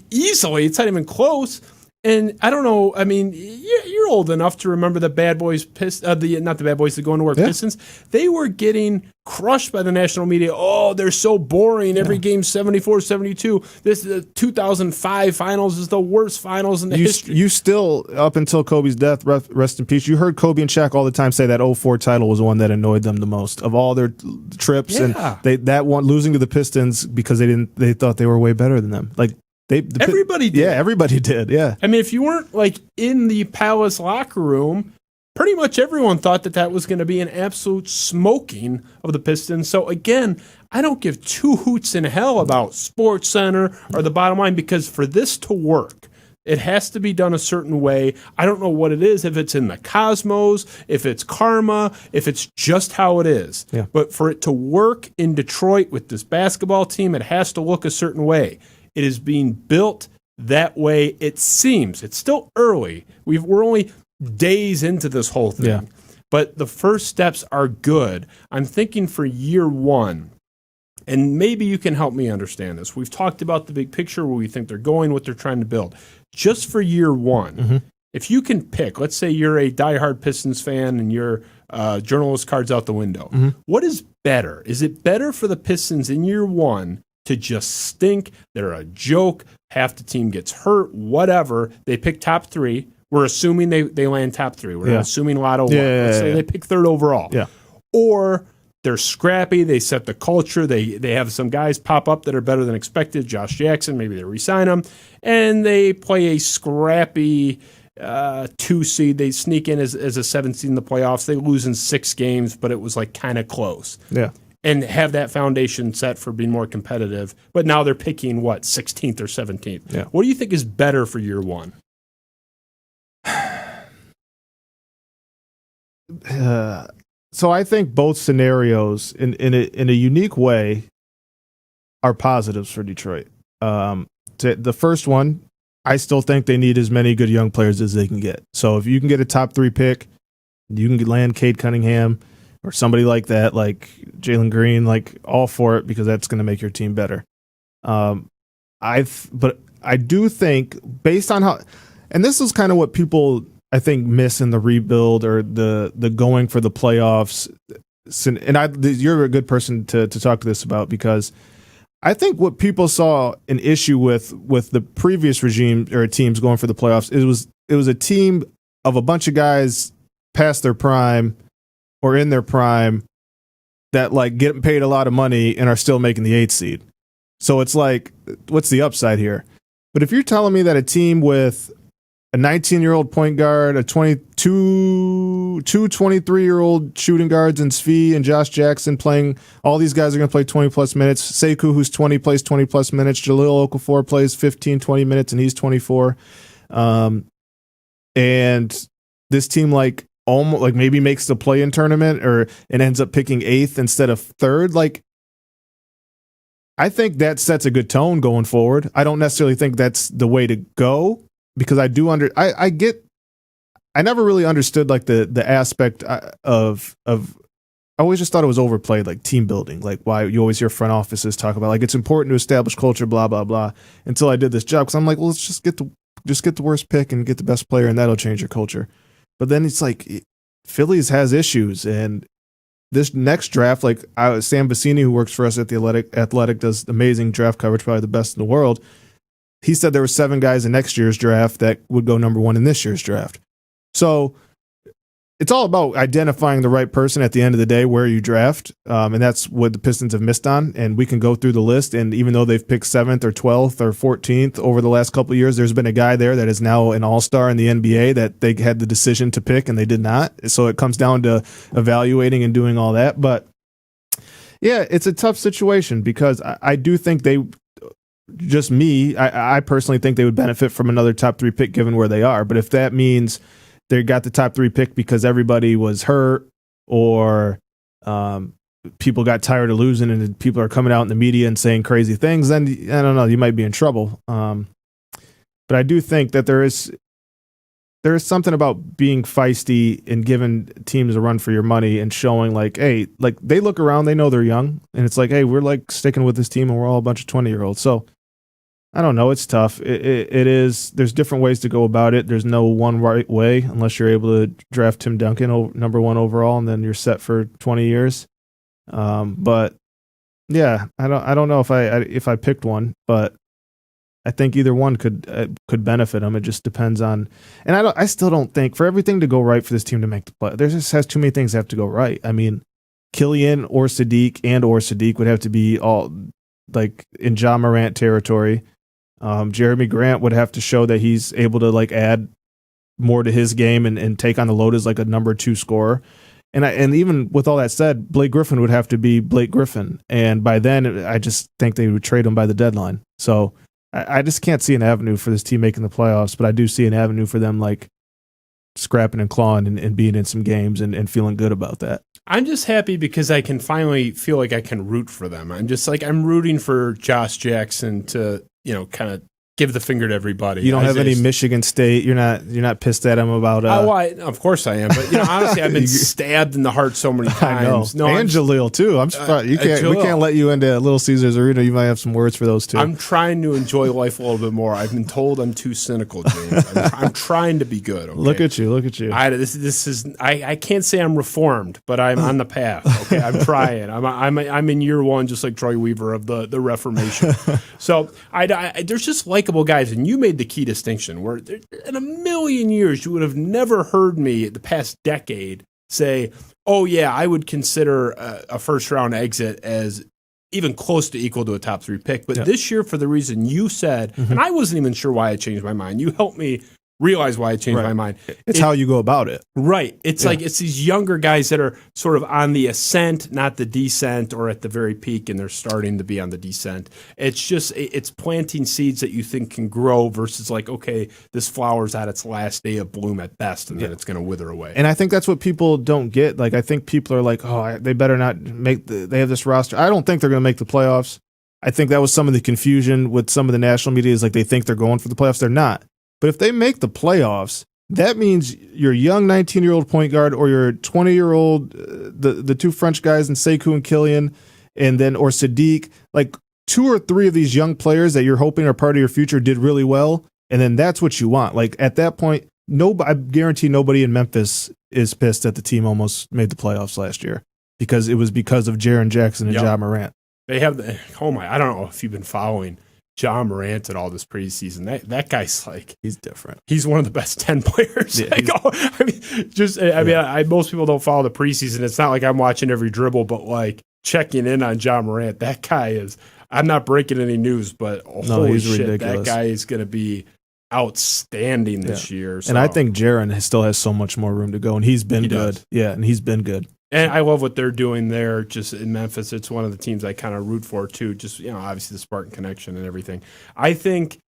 Easily. It's not even close. And I don't know. I mean, you're old enough to remember the Bad Boys, not the Bad Boys, the Going to Work Pistons. They were getting crushed by the national media. Oh, they're so boring. Every game 74-72. This 2005 finals is the worst finals in the history. You still, up until Kobe's death, rest in peace, you heard Kobe and Shaq all the time say that 04 title was the one that annoyed them the most of all their trips. Yeah. And that one, losing to the Pistons because they thought they were way better than them. Like, everybody did. Yeah, everybody did. Yeah. I mean, if you weren't like in the Palace locker room, pretty much everyone thought that was going to be an absolute smoking of the Pistons. So again, I don't give two hoots in hell about Sports Center or the bottom line, because for this to work, it has to be done a certain way. I don't know what it is, if it's in the cosmos, if it's karma, if it's just how it is. Yeah. But for it to work in Detroit with this basketball team, it has to look a certain way. It is being built that way, it seems. It's still early. We're only days into this whole thing. Yeah. But the first steps are good. I'm thinking for year one, and maybe you can help me understand this. We've talked about the big picture, where we think they're going, what they're trying to build. Just for year one, if you can pick, let's say you're a diehard Pistons fan and your journalist card's out the window. What is better? Is it better for the Pistons in year one to just stink? They're a joke. Half the team gets hurt, whatever. They pick top three. We're assuming they land top three. We're not assuming lotto one. Let's say they pick third overall. Yeah. Or they're scrappy. They set the culture. They have some guys pop up that are better than expected. Josh Jackson, maybe they re-sign him. And they play a scrappy 2 seed. They sneak in as a 7 seed in the playoffs. They lose in 6 games, but it was like kind of close. Yeah. And have that foundation set for being more competitive. But now they're picking, 16th or 17th? Yeah. What do you think is better for year one? So I think both scenarios, in a unique way, are positives for Detroit. The first one, I still think they need as many good young players as they can get. So if you can get a top 3 pick, you can land Cade Cunningham or somebody like that, like Jalen Green, like, all for it, because that's going to make your team better. But I do think, based on how, and this is kind of what people, I think, miss in the rebuild or the going for the playoffs. And you're a good person to talk to this about, because I think what people saw an issue with the previous regime or teams going for the playoffs, it was a team of a bunch of guys past their prime or in their prime that, like, get paid a lot of money and are still making the 8th seed. So it's like, what's the upside here? But if you're telling me that a team with a 19-year-old point guard, a 23-year-old shooting guards, and Svi and Josh Jackson playing, all these guys are going to play 20-plus minutes. Sekou, who's 20, plays 20-plus minutes. Jahlil Okafor plays 15, 20 minutes, and he's 24. And this team, like, almost, like, maybe makes the play-in tournament and ends up picking 8th instead of 3rd. Like, I think that sets a good tone going forward. I don't necessarily think that's the way to go because I do I never really understood like the aspect of I always just thought it was overplayed, like team building, like why you always hear front offices talk about like it's important to establish culture, blah blah blah. Until I did this job, because I'm like, well, let's just get the worst pick and get the best player, and that'll change your culture. But then it's like Phillies has issues, and this next draft, like Sam Vecini, who works for us at the Athletic, does amazing draft coverage, probably the best in the world. He said there were 7 guys in next year's draft that would go number 1 in this year's draft. So it's all about identifying the right person at the end of the day where you draft, and that's what the Pistons have missed on. And we can go through the list, and even though they've picked 7th or 12th or 14th over the last couple of years, there's been a guy there that is now an all-star in the NBA that they had the decision to pick and they did not. So it comes down to evaluating and doing all that. But yeah, it's a tough situation because I do think I personally think they would benefit from another top 3 pick given where they are. But if that means they got the top 3 pick because everybody was hurt or people got tired of losing and people are coming out in the media and saying crazy things, then I don't know, you might be in trouble. But I do think that there is something about being feisty and giving teams a run for your money and showing like, hey, like they look around, they know they're young, and it's like, hey, we're like sticking with this team and we're all a bunch of 20-year-olds. So I don't know. It's tough. It is. There's different ways to go about it. There's no one right way unless you're able to draft Tim Duncan number 1 overall, and then you're set for 20 years. But yeah, I don't know if I picked one, but I think either one could benefit them. It just depends on, and I still don't think for everything to go right for this team to make the play. There just has too many things that have to go right. I mean, Killian or Sadiq would have to be all like in Ja Morant territory. Jeremy Grant would have to show that he's able to like add more to his game and take on the load as like a number 2 scorer. And even with all that said, Blake Griffin would have to be Blake Griffin. And by then, I just think they would trade him by the deadline. So I just can't see an avenue for this team making the playoffs, but I do see an avenue for them like scrapping and clawing and being in some games and feeling good about that. I'm just happy because I can finally feel like I can root for them. I'm rooting for Josh Jackson to, kind of give the finger to everybody. You don't have any Michigan State. You're not pissed at him about. Of course I am. But honestly, I've been stabbed in the heart so many times. I know. And Jaleel too. I'm surprised we can't let you into Little Caesars Arena. You might have some words for those two. I'm trying to enjoy life a little bit more. I've been told I'm too cynical, James. I'm trying to be good. Okay? Look at you. This is. I can't say I'm reformed, but I'm on the path. Okay, I'm trying. I'm in year 1, just like Troy Weaver of the Reformation. So there's just likable guys, and you made the key distinction where in a million years you would have never heard me the past decade say, oh yeah, I would consider a first round exit as even close to equal to a top 3 pick. But this year, for the reason you said, and I wasn't even sure why I changed my mind, you helped me realize why I changed my mind. It's how you go about it. Right. It's like it's these younger guys that are sort of on the ascent, not the descent, or at the very peak, and they're starting to be on the descent. It's planting seeds that you think can grow versus like, okay, this flower's at its last day of bloom at best, and then it's going to wither away. And I think that's what people don't get. Like, I think people are like, oh, they better not they have this roster. I don't think they're going to make the playoffs. I think that was some of the confusion with some of the national media is like they think they're going for the playoffs. They're not. But if they make the playoffs, that means your young 19-year-old point guard or your 20-year-old, the 2 French guys in Sekou and Killian, and then or Sadiq, like 2 or 3 of these young players that you're hoping are part of your future did really well, and then that's what you want. Like at that point, I guarantee nobody in Memphis is pissed that the team almost made the playoffs last year because it was because of Jaren Jackson and Ja Morant. They have I don't know if you've been following Ja Morant at all this preseason. That guy's like, he's different. He's one of the best 10 players. Yeah, most people don't follow the preseason. It's not like I'm watching every dribble, but like checking in on Ja Morant. That guy is. I'm not breaking any news, but holy shit, ridiculous. That guy is going to be outstanding this year. So. And I think Jaren still has so much more room to go, and he's been good. Does. Yeah, and he's been good. And I love what they're doing there just in Memphis. It's one of the teams I kind of root for, too. Just, obviously the Spartan connection and everything. I think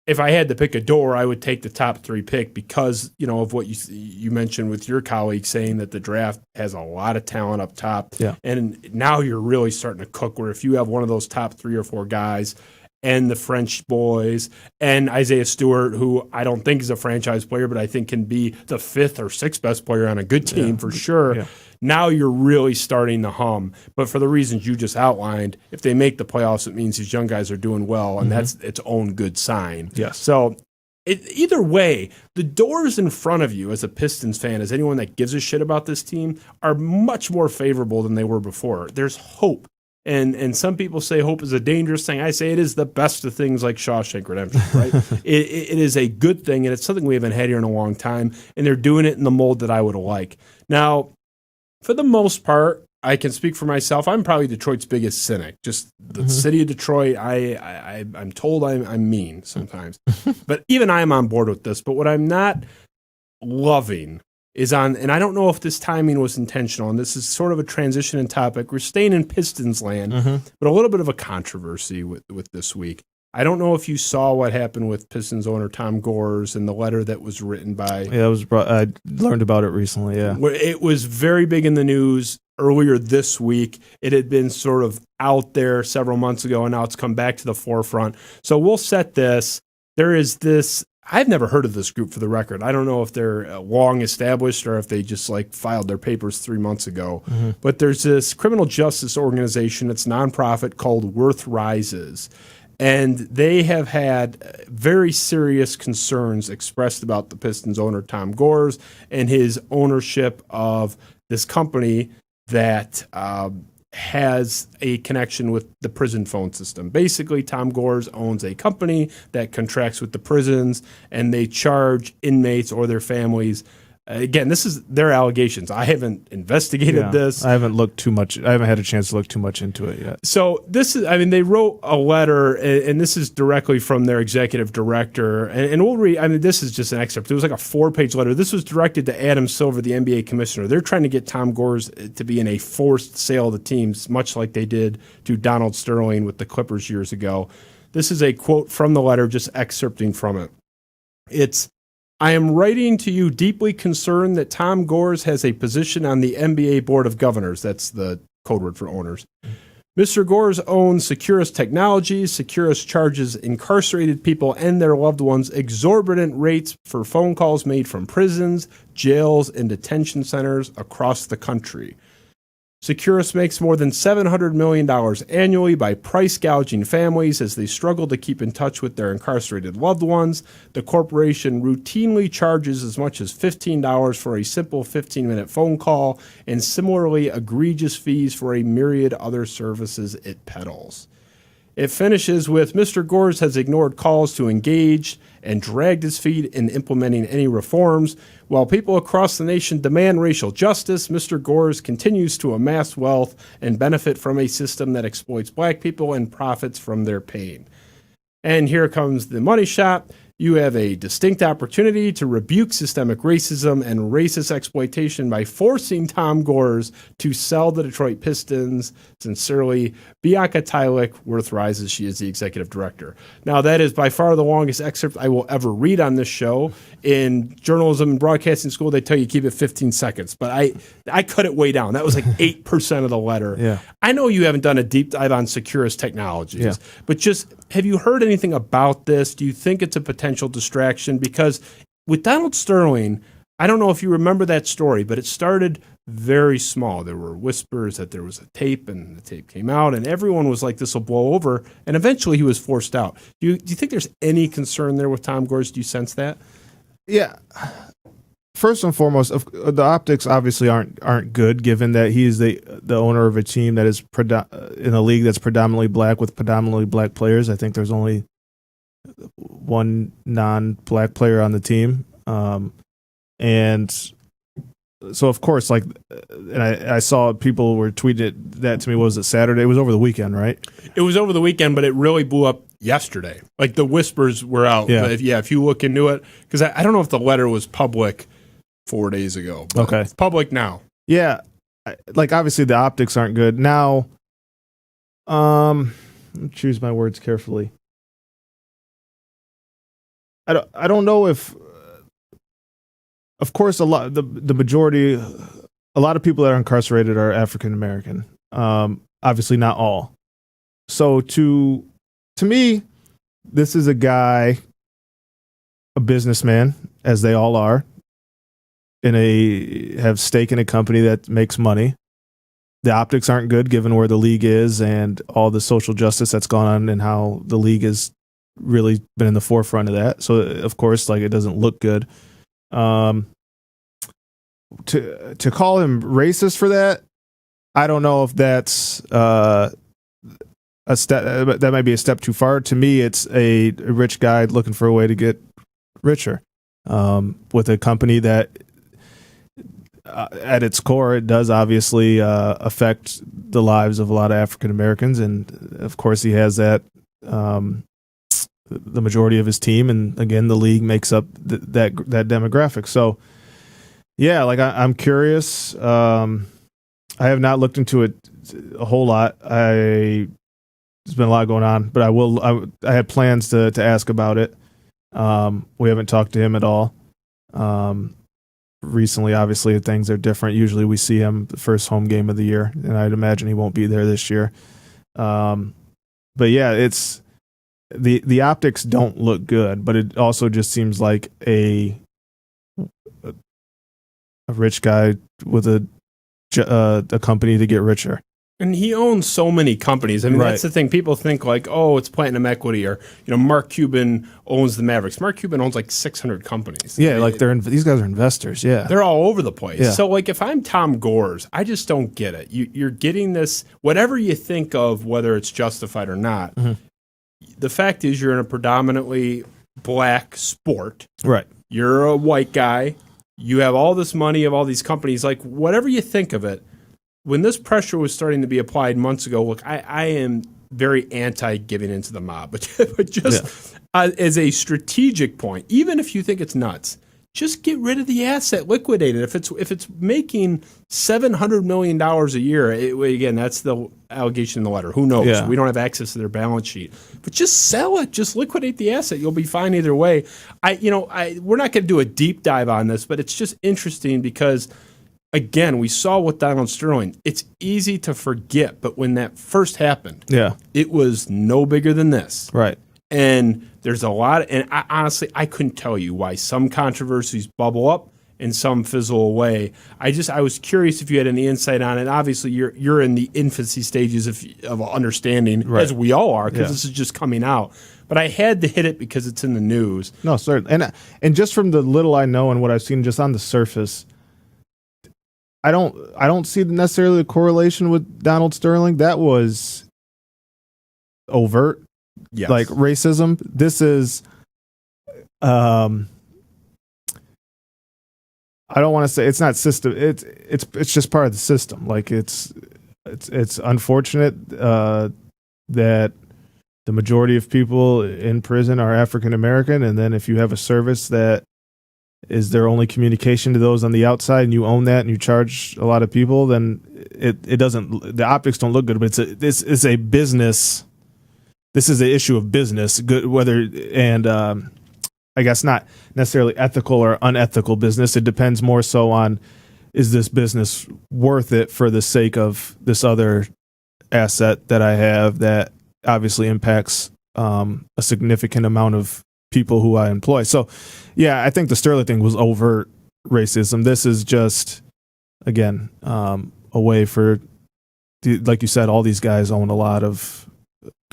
if I had to pick a door, I would take the top 3 pick because, of what you mentioned with your colleague saying that the draft has a lot of talent up top. Yeah. And now you're really starting to cook where if you have one of those top 3 or 4 guys and the French boys and Isaiah Stewart, who I don't think is a franchise player, but I think can be the 5th or 6th best player on a good team for sure. Yeah. Now you're really starting to hum. But for the reasons you just outlined, if they make the playoffs, it means these young guys are doing well, and that's its own good sign. Yes. So either way, the doors in front of you as a Pistons fan, as anyone that gives a shit about this team, are much more favorable than they were before. There's hope. And some people say hope is a dangerous thing. I say it is the best of things like Shawshank Redemption, right? It is a good thing, and it's something we haven't had here in a long time, and they're doing it in the mold that I would like. Now, for the most part, I can speak for myself. I'm probably Detroit's biggest cynic. Just the city of Detroit, I'm told I'm mean sometimes. But even I'm on board with this. But what I'm not loving is and I don't know if this timing was intentional, and this is sort of a transition in topic. We're staying in Pistons land, but a little bit of a controversy with this week. I don't know if you saw what happened with Pistons owner Tom Gores and the letter that was written by. Yeah, I learned about it recently. Yeah, it was very big in the news earlier this week. It had been sort of out there several months ago, and now it's come back to the forefront. So we'll set this. There is this. I've never heard of this group, for the record. I don't know if they're long established or if they just filed their papers 3 months ago. But there's this criminal justice organization. It's nonprofit called Worth Rises. And they have had very serious concerns expressed about the Pistons owner, Tom Gores, and his ownership of this company that has a connection with the prison phone system. Basically, Tom Gores owns a company that contracts with the prisons, and they charge inmates or their families. Again, this is their allegations. I haven't investigated this. I haven't looked too much. I haven't had a chance to look too much into it yet. So this is, they wrote a letter, and this is directly from their executive director. And we'll read, this is just an excerpt. It was like a 4-page letter. This was directed to Adam Silver, the NBA commissioner. They're trying to get Tom Gores to be in a forced sale of the teams, much like they did to Donald Sterling with the Clippers years ago. This is a quote from the letter, just excerpting from it. It's, I am writing to you deeply concerned that Tom Gores has a position on the NBA Board of Governors. That's the code word for owners. Mr. Gores owns Securus Technologies. Securus charges incarcerated people and their loved ones exorbitant rates for phone calls made from prisons, jails, and detention centers across the country. Securus makes more than $700 million annually by price gouging families as they struggle to keep in touch with their incarcerated loved ones. The corporation routinely charges as much as $15 for a simple 15-minute phone call and similarly egregious fees for a myriad other services it peddles. It finishes with, Mr. Gores has ignored calls to engage and dragged his feet in implementing any reforms. While people across the nation demand racial justice, Mr. Gores continues to amass wealth and benefit from a system that exploits black people and profits from their pain. And here comes the money shot. You have a distinct opportunity to rebuke systemic racism and racist exploitation by forcing Tom Gores to sell the Detroit Pistons. Sincerely, Bianca Tylik, Worth Rises. She is the executive director. Now, that is by far the longest excerpt I will ever read on this show. In journalism and broadcasting school, they tell you keep it 15 seconds, but I cut it way down. That was like 8% of the letter. Yeah. I know you haven't done a deep dive on Securus Technologies, but just have you heard anything about this? Do you think it's a potential distraction? Because with Donald Sterling, I don't know if you remember that story, but it started very small. There were whispers that there was a tape, and the tape came out, and everyone was like, this will blow over, and eventually he was forced out. Do you think there's any concern there with Tom Gores? Do you sense that? Yeah. First and foremost, the optics obviously aren't good, given that he is the owner of a team that is in a league that's predominantly black with predominantly black players. I think there's only one non-black player on the team, and so of course, and I saw people were tweeting that to me. What was it, Saturday? It was over the weekend, right? It was over the weekend, but it really blew up yesterday. Like the whispers were out. Yeah. But if you look into it, because I don't know if the letter was public 4 days ago. But okay, it's public now. Yeah, obviously the optics aren't good now. Choose my words carefully. I don't know if, of course, the majority, a lot of people that are incarcerated are African American. Obviously, not all. So to me, this is a guy, a businessman, as they all are, have stake in a company that makes money. The optics aren't good given where the league is and all the social justice that's gone on and how the league has really been in the forefront of that. So of course, like, it doesn't look good. To call him racist for that, I don't know if that's a step. That might be a step too far. To me, it's a rich guy looking for a way to get richer, with a company that, at its core, it does obviously affect the lives of a lot of African Americans, and of course, he has that. The majority of his team, and again, the league makes up that demographic. So, yeah, like, I'm curious. I have not looked into it a whole lot. There's been a lot going on, but I had plans to ask about it. We haven't talked to him at all. Recently, obviously, things are different. Usually we see him the first home game of the year, and I'd imagine he won't be there this year. But yeah, it's the optics don't look good, but it also just seems like a rich guy with a company to get richer. And he owns so many companies. I mean, Right. That's the thing. People think like, oh, it's platinum equity, or Mark Cuban owns the Mavericks. Mark Cuban owns like 600 companies. Yeah, like these guys are investors. Yeah, They're all over the place. Yeah. So, like, if I'm Tom Gores, I just don't get it. You're getting this, whatever you think of, whether it's justified or not. Mm-hmm. The fact is, you're in a predominantly black sport. right. You're a white guy. You have all this money of all these companies. Like, whatever you think of it, when this pressure was starting to be applied months ago, look, I am very anti giving into the mob, but just as a strategic point, even if you think it's nuts, just get rid of the asset, liquidate it. If it's making $700 million a year, again, that's the allegation in the letter. Who knows? Yeah. We don't have access to their balance sheet, but just sell it. Just liquidate the asset. You'll be fine either way. We're not going to do a deep dive on this, but it's just interesting because, again, we saw with Donald Sterling. It's easy to forget, but when that first happened, it was no bigger than this. Right. And there's a lot, and honestly, I couldn't tell you why some controversies bubble up and some fizzle away. I was curious if you had any insight on it. Obviously, you're in the infancy stages of understanding, Right. as we all are, because Yeah. this is just coming out. But I had to hit it because it's in the news. No, certainly. And just from the little I know and what I've seen just on the surface, I don't see necessarily the correlation with Donald Sterling. That was overt, Yes. like racism. This is, I don't want to say it's not system. It's just part of the system. Like it's unfortunate that the majority of people in prison are African American, and then if you have a service that is their only communication to those on the outside, and you own that, and you charge a lot of people, then it doesn't. The optics don't look good. But this is a business. This is an issue of business. Good, I guess not necessarily ethical or unethical business. It depends more so on, is this business worth it for the sake of this other asset that I have that obviously impacts a significant amount of people who I employ. So, yeah, I think the Sterling thing was overt racism. This is just, again, a way for, like you said, all these guys own a lot of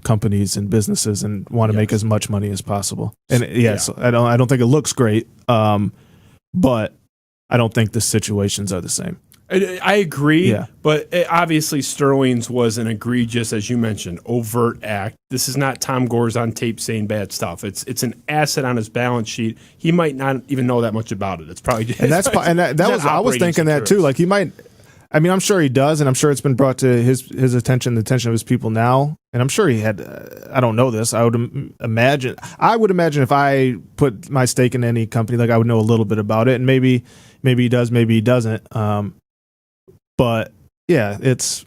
companies and businesses and want to make as much money as possible. And so I don't think it looks great, but I don't think the situations are the same. I agree, Yeah. but obviously Sterling's was an egregious, as you mentioned, overt act. This is not Tom Gores on tape saying bad stuff. It's an asset on his balance sheet. He might not even know that much about it. It's probably just, And that was I was thinking that too. Like he might. I mean, I'm sure he does, and I'm sure it's been brought to his attention, the attention of his people now. And I'm sure he had. I don't know this. I would imagine if I put my stake in any company, like I would know a little bit about it, and maybe he does, maybe he doesn't. But yeah, it's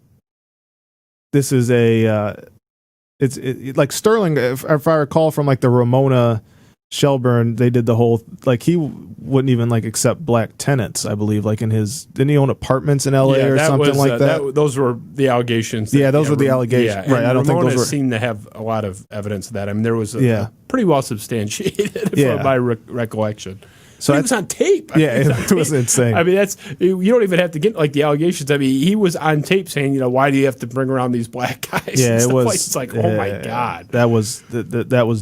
like Sterling. If I recall from like the Ramona Shelburne, they did the whole like he wouldn't even like accept black tenants. I believe like didn't he own apartments in L.A. or something like that? Those were the allegations. Those were the allegations. Yeah, right. I don't think those were. Seemed to have a lot of evidence of that. I mean, there was a pretty well substantiated from my recollection. So it was on tape. It was insane. I mean, you don't even have to get like the allegations. I mean, he was on tape saying, why do you have to bring around these black guys? Yeah, it was. It's like, oh my God, that was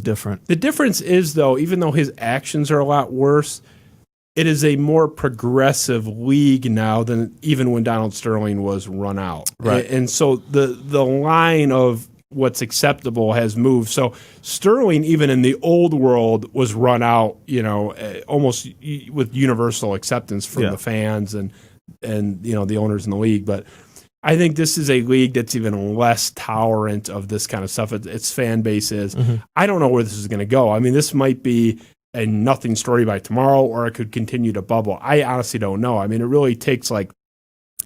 different. The difference is though, even though his actions are a lot worse, it is a more progressive league now than even when Donald Sterling was run out. Right, and so the line of what's acceptable has moved. So Sterling, even in the old world, was run out, almost with universal acceptance from the fans and the owners in the league. But I think this is a league that's even less tolerant of this kind of stuff. Its fan base is. Mm-hmm. I don't know where this is going to go. I mean, this might be a nothing story by tomorrow, or it could continue to bubble. I honestly don't know. I mean, it really takes like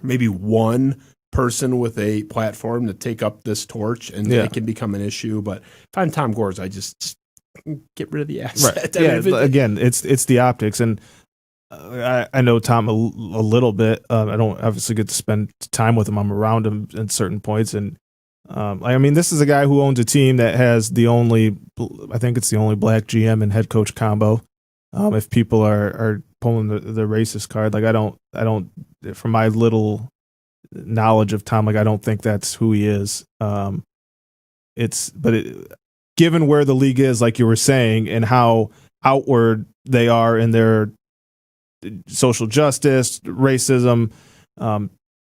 maybe one person with a platform to take up this torch, and it can become an issue. But if I'm Tom Gores, I just get rid of the asset. Right. Again, it's the optics, and I know Tom a little bit. I don't obviously get to spend time with him. I'm around him at certain points, and I mean, this is a guy who owns a team that has I think it's the only black GM and head coach combo. If people are pulling the racist card, like I don't, from my little knowledge of Tom, like I don't think that's who he is. Given where the league is, like you were saying, and how outward they are in their social justice, racism,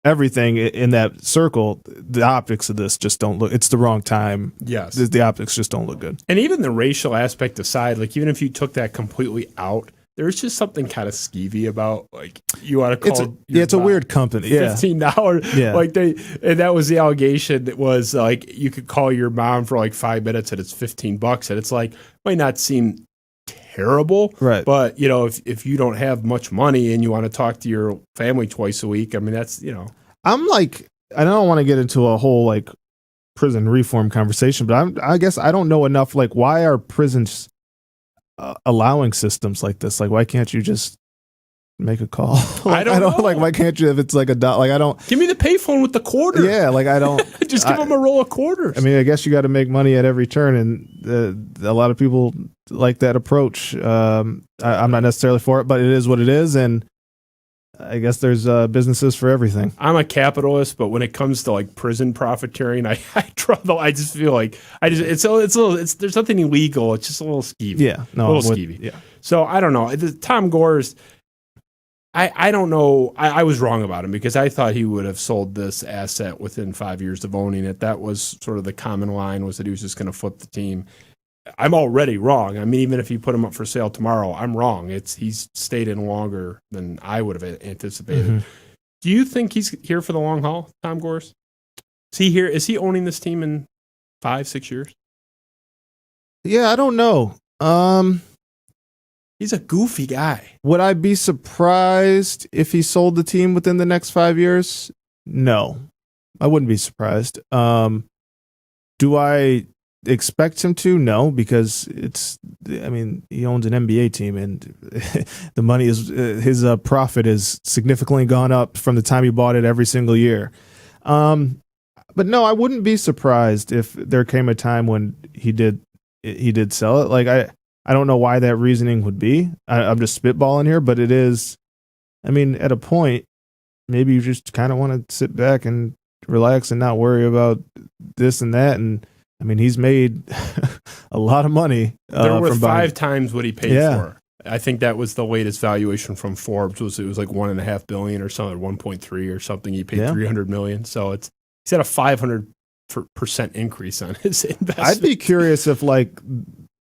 everything in that circle, the optics of this just don't look. It's the wrong time. Yes, the optics just don't look good. And even the racial aspect aside, like even if you took that completely out, there's just something kind of skeevy about like you want to call it's a weird company. $15. Yeah. Like and that was the allegation. That was like you could call your mom for like 5 minutes and it's $15, and it's like might not seem terrible, right? But if you don't have much money and you want to talk to your family twice a week, I mean that's I'm like, I don't want to get into a whole like prison reform conversation, but I guess I don't know enough. Like, why are prisons allowing systems like this? Like, why can't you just make a call? I don't know. Like, why can't you if it's like like I don't give me the payphone with the quarter? Yeah, like I don't just give them a roll of quarters. I mean, I guess you got to make money at every turn, and a lot of people like that approach. I'm not necessarily for it, but it is what it is, and I guess there's businesses for everything. I'm a capitalist, but when it comes to like prison profiteering, I trouble. I just feel like it's there's nothing illegal. It's just a little skeevy. Yeah, no, a little skeevy. Yeah. So I don't know. Tom Gores, I don't know. I was wrong about him because I thought he would have sold this asset within 5 years of owning it. That was sort of the common line, was that he was just going to flip the team. I'm already wrong. I mean, even if you put him up for sale tomorrow, I'm wrong. He's stayed in longer than I would have anticipated. Mm-hmm. Do you think he's here for the long haul, Tom Gores? Is he here? Is he owning this team in 5-6 years? Yeah, I don't know. He's a goofy guy. Would I be surprised if he sold the team within the next 5 years? No, I wouldn't be surprised. Do I expect him to? No, because he owns an NBA team, and the money is his profit is significantly gone up from the time he bought it every single year. But no, I wouldn't be surprised if there came a time when he did sell it. Like I don't know why that reasoning would be. I'm just spitballing here, but it is. I mean, at a point, maybe you just kind of want to sit back and relax and not worry about this and that. And I mean, he's made a lot of money. They're worth 5 times what he paid for. I think that was the latest valuation from Forbes. It was like $1.5 billion or something, 1.3 or something. He paid $300 million. So he's had a 500% increase on his investment. I'd be curious if like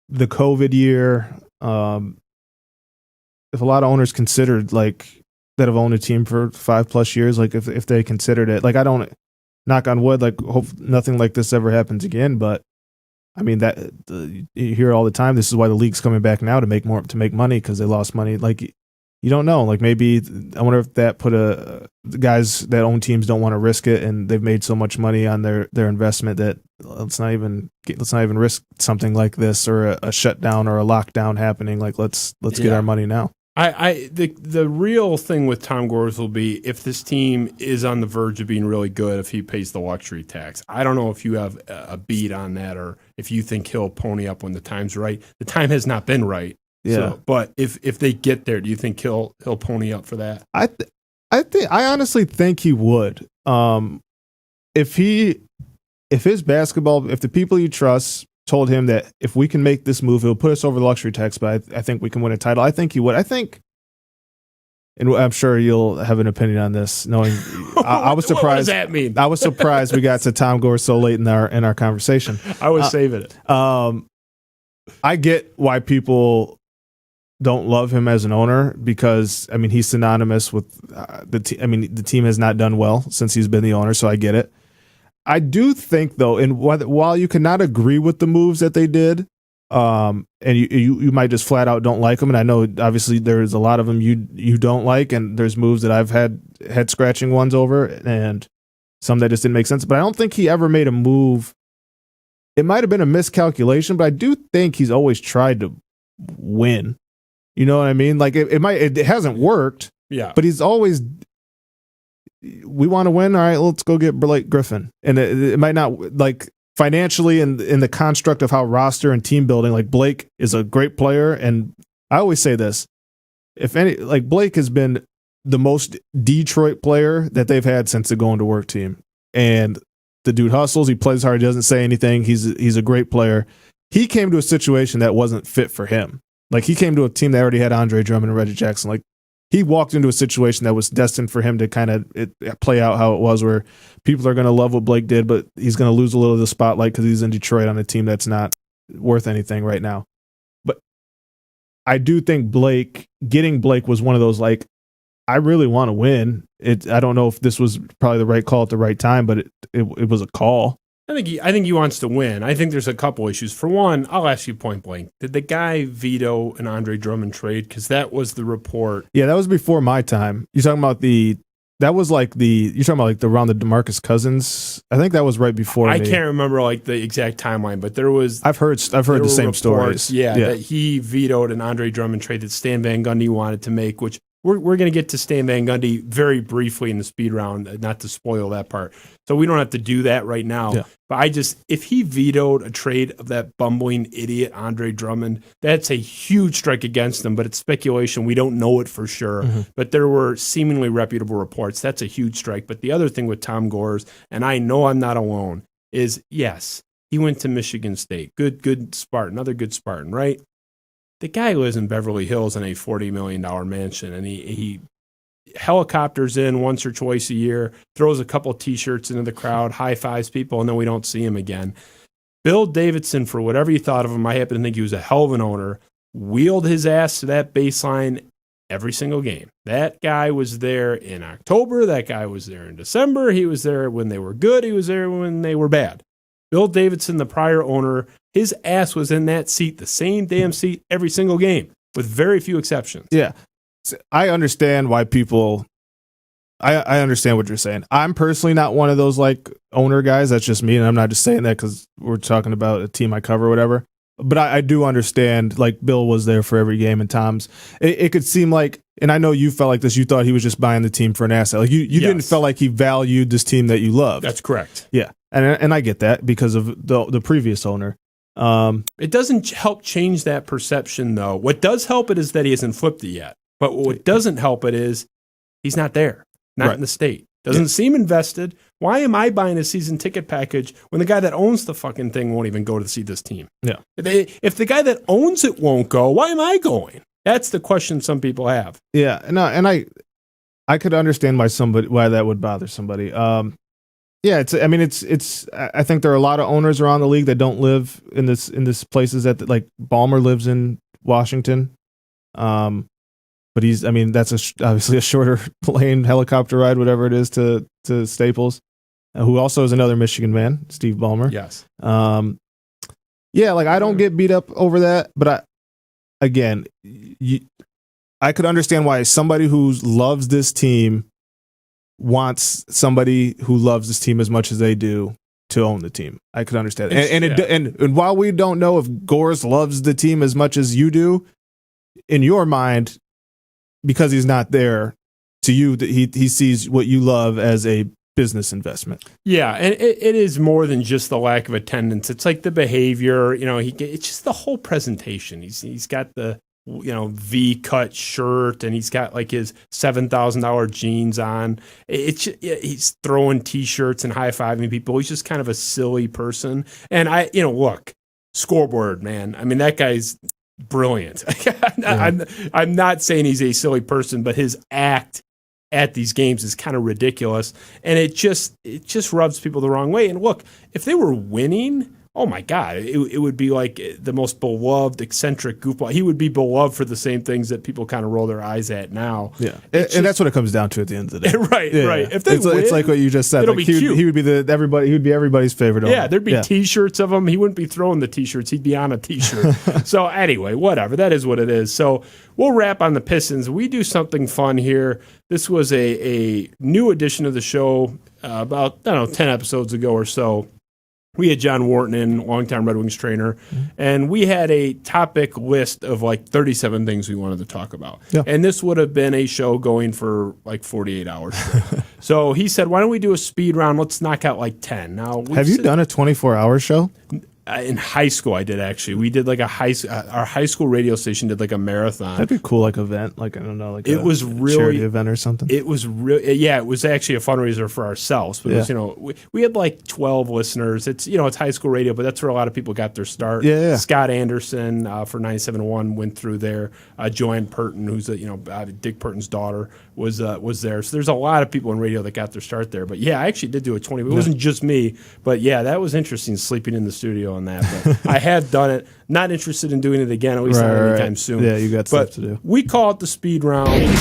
the COVID year, if a lot of owners considered like that have owned a team for 5+ years, like if they considered it, like I don't. Knock on wood, like hope nothing like this ever happens again. But I mean, you hear all the time. This is why the league's coming back now to make money because they lost money. Like you don't know. Like maybe I wonder if that put the guys that own teams don't want to risk it, and they've made so much money on their investment that let's not even risk something like this or a shutdown or a lockdown happening. Like let's get our money now. The real thing with Tom Gores will be if this team is on the verge of being really good, if he pays the luxury tax. I don't know if you have a beat on that or if you think he'll pony up when the time's right. The time has not been right. Yeah. So, but if they get there, do you think he'll pony up for that? I honestly think he would. If the people you trust told him that if we can make this move, he'll put us over the luxury tax, but I think we can win a title. I think he would. I think, and I'm sure you'll have an opinion on this, knowing I was surprised. What does that mean? I was surprised we got to Tom Gores so late in our conversation. I was saving it. I get why people don't love him as an owner because he's synonymous with the team has not done well since he's been the owner, so I get it. I do think though, and while you cannot agree with the moves that they did, and you might just flat out don't like them, and I know obviously there's a lot of them you don't like, and there's moves that I've had head scratching ones over, and some that just didn't make sense. But I don't think he ever made a move. It might have been a miscalculation, but I do think he's always tried to win. You know what I mean? Like it hasn't worked. Yeah. But he's always, we want to win. All right, let's go get Blake Griffin. And it might not, like financially and in the construct of how roster and team building, like Blake is a great player. And I always say this, Blake has been the most Detroit player that they've had since the going to work team. And the dude hustles, he plays hard, he doesn't say anything. He's a great player. He came to a situation that wasn't fit for him. Like he came to a team that already had Andre Drummond and Reggie Jackson. Like he walked into a situation that was destined for him to kind of play out how it was, where people are going to love what Blake did, but he's going to lose a little of the spotlight because he's in Detroit on a team that's not worth anything right now. But I do think getting Blake was one of those, like, I really want to win. I don't know if this was probably the right call at the right time, but it was a call. I think he wants to win. I think there's a couple issues. For one, I'll ask you point blank: did the guy veto an Andre Drummond trade? Because that was the report. Yeah, that was before my time. You're talking about you're talking about around the DeMarcus Cousins. I think that was right before. I can't remember like the exact timeline, but there was. I've heard the same stories. Yeah, that he vetoed an Andre Drummond trade that Stan Van Gundy wanted to make, which we're going to get to Stan Van Gundy very briefly in the speed round, not to spoil that part. So we don't have to do that right now. Yeah. But if he vetoed a trade of that bumbling idiot Andre Drummond, that's a huge strike against him, but it's speculation. We don't know it for sure. Mm-hmm. But there were seemingly reputable reports. That's a huge strike. But the other thing with Tom Gores, and I know I'm not alone, is yes, he went to Michigan State. Good Spartan, another good Spartan, right? The guy lives in Beverly Hills in a $40 million mansion, and he helicopters in once or twice a year, throws a couple T-shirts into the crowd, high-fives people, and then we don't see him again. Bill Davidson, for whatever you thought of him, I happen to think he was a hell of an owner, wheeled his ass to that baseline every single game. That guy was there in October. That guy was there in December. He was there when they were good. He was there when they were bad. Bill Davidson, the prior owner, his ass was in that seat, the same damn seat, every single game, with very few exceptions. Yeah. I understand why people I understand what you're saying. I'm personally not one of those like owner guys. That's just me, and I'm not just saying that because we're talking about a team I cover or whatever. But I do understand, like, Bill was there for every game, and Tom's. It could seem like, and I know you felt like this, you thought he was just buying the team for an asset. Like, you didn't feel like he valued this team that you loved. That's correct. Yeah, and I get that because of the previous owner. It doesn't help change that perception, though. What does help it is that he hasn't flipped it yet. But what doesn't help it is he's not there, not in the state. Doesn't seem invested. Why am I buying a season ticket package when the guy that owns the fucking thing won't even go to see this team? Yeah. If the guy that owns it won't go, why am I going? That's the question some people have. Yeah, and I could understand why that would bother somebody. Yeah, it's. I think there are a lot of owners around the league that don't live in this places that, like, Ballmer lives in Washington. But that's obviously a shorter plane, helicopter ride, whatever it is, to Staples, who also is another Michigan man, Steve Ballmer. Yes. Yeah, like, I don't get beat up over that, but I could understand why somebody who loves this team wants somebody who loves this team as much as they do to own the team. I could understand. And while we don't know if Gores loves the team as much as you do, in your mind, because he's not there, to you, he sees what you love as a business investment. Yeah, and it is more than just the lack of attendance. It's like the behavior. It's just the whole presentation. He's got the V-cut shirt, and he's got like his $7,000 jeans on. He's throwing T-shirts and high-fiving people. He's just kind of a silly person. And look, scoreboard, man. I mean, that guy's brilliant. I'm not saying he's a silly person, but his act at these games is kind of ridiculous, and it just rubs people the wrong way. And look, if they were winning, oh my God, it would be like the most beloved, eccentric goofball. He would be beloved for the same things that people kind of roll their eyes at now. Yeah, and that's what it comes down to at the end of the day. Right, yeah. right. If they win, it's like what you just said. It'll like be cute. He would be everybody's favorite. Yeah, there'd be T-shirts of him. He wouldn't be throwing the T-shirts. He'd be on a T-shirt. So anyway, whatever. That is what it is. So we'll wrap on the Pistons. We do something fun here. This was a new edition of the show about 10 episodes ago or so. We had John Wharton in, longtime Red Wings trainer, and we had a topic list of like 37 things we wanted to talk about. Yeah. And this would have been a show going for like 48 hours. So he said, why don't we do a speed round? Let's knock out like 10. Now, have you done a 24-hour show? In high school, I did actually. We did like our high school radio station did like a marathon. That'd be cool, like event, like I don't know, like it was really charity event or something. It was really, yeah. It was actually a fundraiser for ourselves. But it was, we had like 12 listeners. It's it's high school radio, but that's where a lot of people got their start. Yeah. Scott Anderson for 97.1 went through there. Joanne Purton, who's Dick Purton's daughter, was there. So there's a lot of people in radio that got their start there. But yeah, I actually did do a 20. It wasn't just me, but yeah, that was interesting sleeping in the studio on that. But I have done it. Not interested in doing it again, at least not anytime soon. Yeah, you got stuff to do. We call it the speed round. This is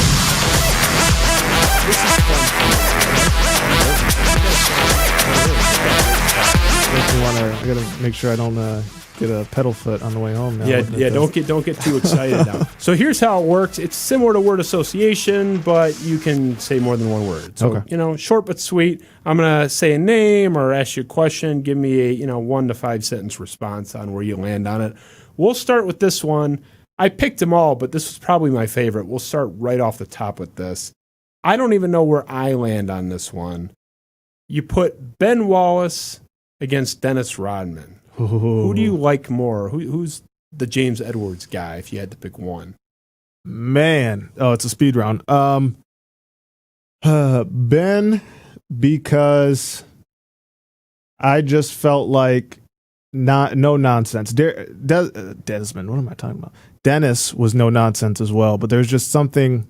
fun. I gotta make sure I don't get a pedal foot on the way home now. Yeah. Don't get too excited now. So here's how it works. It's similar to word association, but you can say more than one word. So short but sweet. I'm gonna say a name or ask you a question. Give me a 1 to 5 sentence response on where you land on it. We'll start with this one. I picked them all, but this was probably my favorite. We'll start right off the top with this. I don't even know where I land on this one. You put Ben Wallace against Dennis Rodman. Ooh. Who do you like more? Who's the James Edwards guy if you had to pick one? Man. Oh, it's a speed round. Ben, because I just felt like no nonsense. Desmond, what am I talking about? Dennis was no nonsense as well, but there's just something.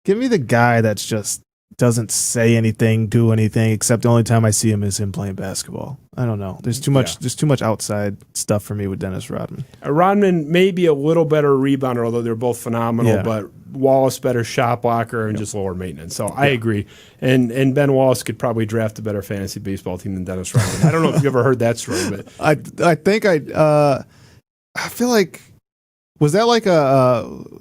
Give me the guy that's just doesn't say anything, do anything, except the only time I see him is him playing basketball. I don't know. There's too much. There's too much outside stuff for me with Dennis Rodman. Rodman may be a little better rebounder, although they're both phenomenal. But Wallace better shot blocker and just lower maintenance. So I agree. And Ben Wallace could probably draft a better fantasy baseball team than Dennis Rodman. I don't know if you ever heard that story, but I think I feel like. Was that like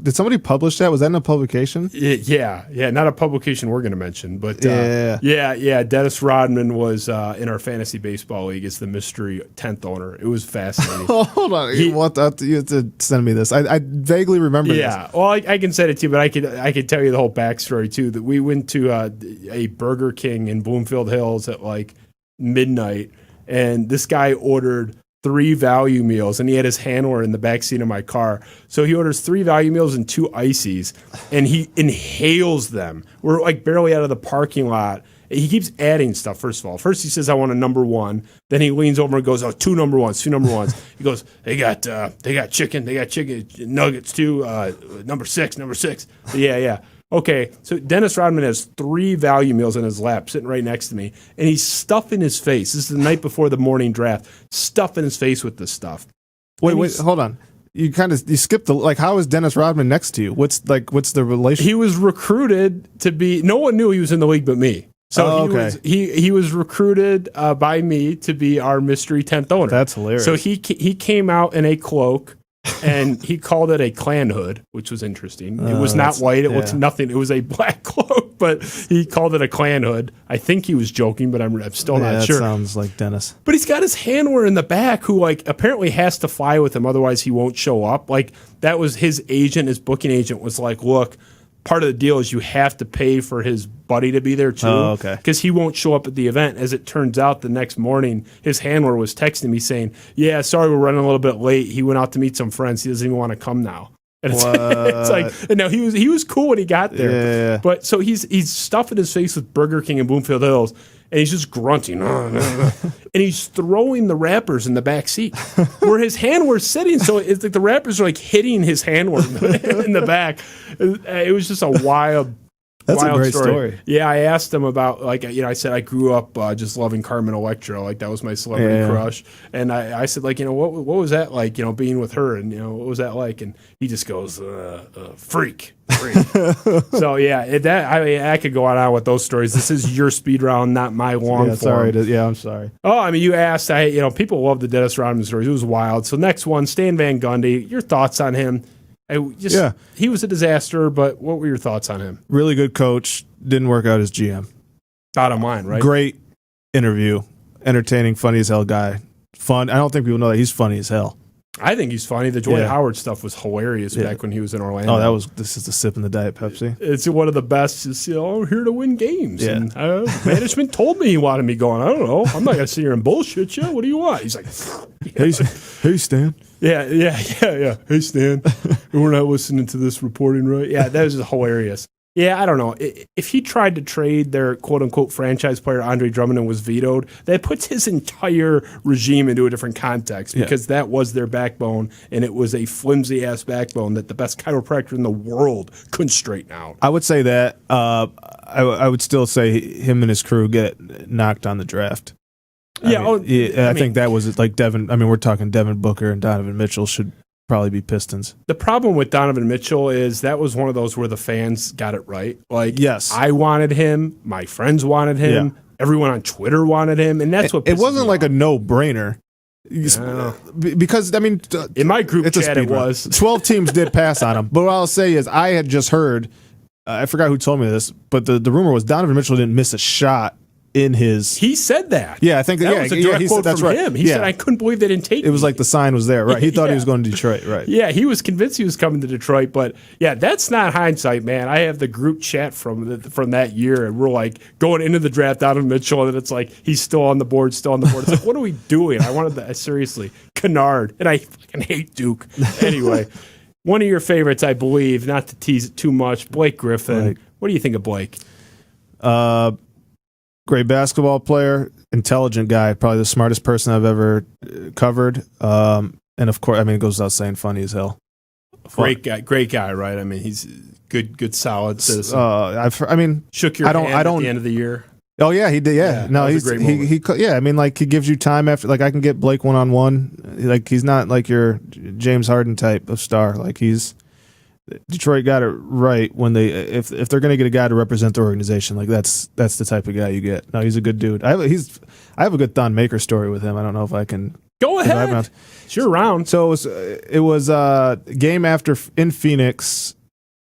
did somebody publish that? Was that in a publication? Yeah. Not a publication we're going to mention, but yeah. Dennis Rodman was in our fantasy baseball league. It's the mystery 10th owner. It was fascinating. Hold on, you have to send me this. I vaguely remember. Yeah, this. Well, I can send it to you, but I could tell you the whole backstory too. That we went to a Burger King in Bloomfield Hills at like midnight, and this guy ordered 3 value meals, and he had his handler in the back seat of my car. So he orders 3 value meals and 2 ices, and he inhales them. We're like barely out of the parking lot. He keeps adding stuff, first of all. First he says, I want a number 1. Then he leans over and goes, 2 number 1s, 2 number 1s. He goes, they got chicken nuggets too, number 6. Yeah. Okay, so Dennis Rodman has 3 value meals in his lap sitting right next to me, and he's stuffing his face. This is the night before the morning draft, stuffing his face with this stuff. Wait, hold on. You skipped how is Dennis Rodman next to you? What's the relationship? He was recruited to be, no one knew he was in the league but me. So he was recruited by me to be our mystery 10th owner. That's hilarious. So he came out in a cloak and he called it a Klan hood, which was interesting. It was not white. It was nothing. It was a black cloak, but he called it a Klan hood. I think he was joking, but I'm still not sure. That sounds like Dennis. But he's got his handler in the back who, like, apparently has to fly with him, otherwise he won't show up. Like, that was his agent, his booking agent was like, look, part of the deal is you have to pay for his buddy to be there too. Oh, okay. Because he won't show up at the event. As it turns out, the next morning, his handler was texting me saying, yeah, sorry, we're running a little bit late. He went out to meet some friends. He doesn't even want to come now. And it's like, and now he was cool when he got there. Yeah. But so he's stuffing his face with Burger King in Bloomfield Hills, and he's just grunting. And he's throwing the wrappers in the back seat where his handler's sitting. So it's like the wrappers are like hitting his handler in the back. It was just a wild That's wild a great story. Yeah, I asked him about, like, I said I grew up just loving Carmen Electra. Like, that was my celebrity crush. And I said, like, what was that like, being with her? And, what was that like? And he just goes, freak. So, yeah, I could go on with those stories. This is your speed round, not my long form. I'm sorry. Oh, I mean, you asked, people love the Dennis Rodman stories. It was wild. So, next one, Stan Van Gundy. Your thoughts on him? He was a disaster, but what were your thoughts on him? Really good coach. Didn't work out as GM. Bottom line, right? Great interview. Entertaining, funny as hell guy. Fun. I don't think people know that he's funny as hell. I think he's funny. The Dwight Howard stuff was hilarious back when he was in Orlando. Oh, this is the sip in the Diet Pepsi. It's one of the best. It's, I'm here to win games. Yeah. And management told me he wanted me going. I don't know. I'm not going to sit here and bullshit you. What do you want? He's like, hey, Stan. Yeah. Hey, Stan. We're not listening to this reporting, right? Yeah, that was just hilarious. Yeah, I don't know. If he tried to trade their quote-unquote franchise player, Andre Drummond, and was vetoed, that puts his entire regime into a different context because that was their backbone, and it was a flimsy-ass backbone that the best chiropractor in the world couldn't straighten out. I would say that. I would still say him and his crew get knocked on the draft. I think that was like Devin. I mean, we're talking Devin Booker and Donovan Mitchell should probably be Pistons. The problem with Donovan Mitchell is that was one of those where the fans got it right. Like, yes, I wanted him. My friends wanted him. Yeah. Everyone on Twitter wanted him, and that's what it wasn't like a no-brainer. Because, I mean, in my group chat, it was 12 teams did pass on him. But what I'll say is, I had just heard. I forgot who told me this, but the rumor was Donovan Mitchell didn't miss a shot in his. He said that. Yeah, I think that was a direct quote that's from right. him. He said, "I couldn't believe they didn't take." It was like the sign was there, right? He thought he was going to Detroit, right? Yeah, he was convinced he was coming to Detroit, but yeah, that's not hindsight, man. I have the group chat from that year, and we're like going into the draft, Donovan Mitchell, and it's like he's still on the board. It's like, what are we doing? I wanted that seriously, Kennard, and I fucking hate Duke. Anyway, one of your favorites, I believe, not to tease it too much, Blake Griffin. Right. What do you think of Blake? Great basketball player, intelligent guy, probably the smartest person I've ever covered. And of course, I mean, it goes without saying, funny as hell. Great guy, right? I mean, he's good, solid citizen. Shook your hand at the end of the year. Oh yeah, he did. Yeah, no, he's a great moment. I mean, like he gives you time after. Like I can get Blake 1-on-1. Like he's not like your James Harden type of star. Like Detroit got it right when if they're going to get a guy to represent the organization, like that's the type of guy you get. No, he's a good dude. I have a good Thon Maker story with him. I don't know if I can go ahead. It's your round. So it was game after in Phoenix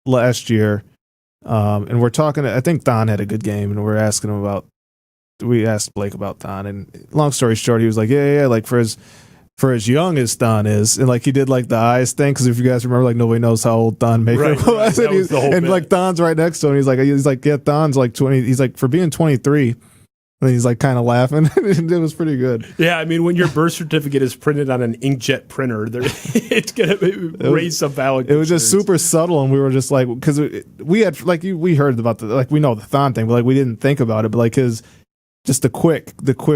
last year, and we're talking. I think Thon had a good game, and we're asking him about. We asked Blake about Thon, and long story short, he was like, yeah, like for as young as Thon is, and like he did like the eyes thing, because if you guys remember, like nobody knows how old Thon Maker was, and like Thon's right next to him. He's like, yeah, Thon's like 20. He's like, for being 23, and he's like kind of laughing. It was pretty good. Yeah, I mean, when your birth certificate is printed on an inkjet printer, it's gonna raise some value. It was just super subtle, and we were just like, because we had like we heard about we know the Thon thing, but like we didn't think about it, but like just the quick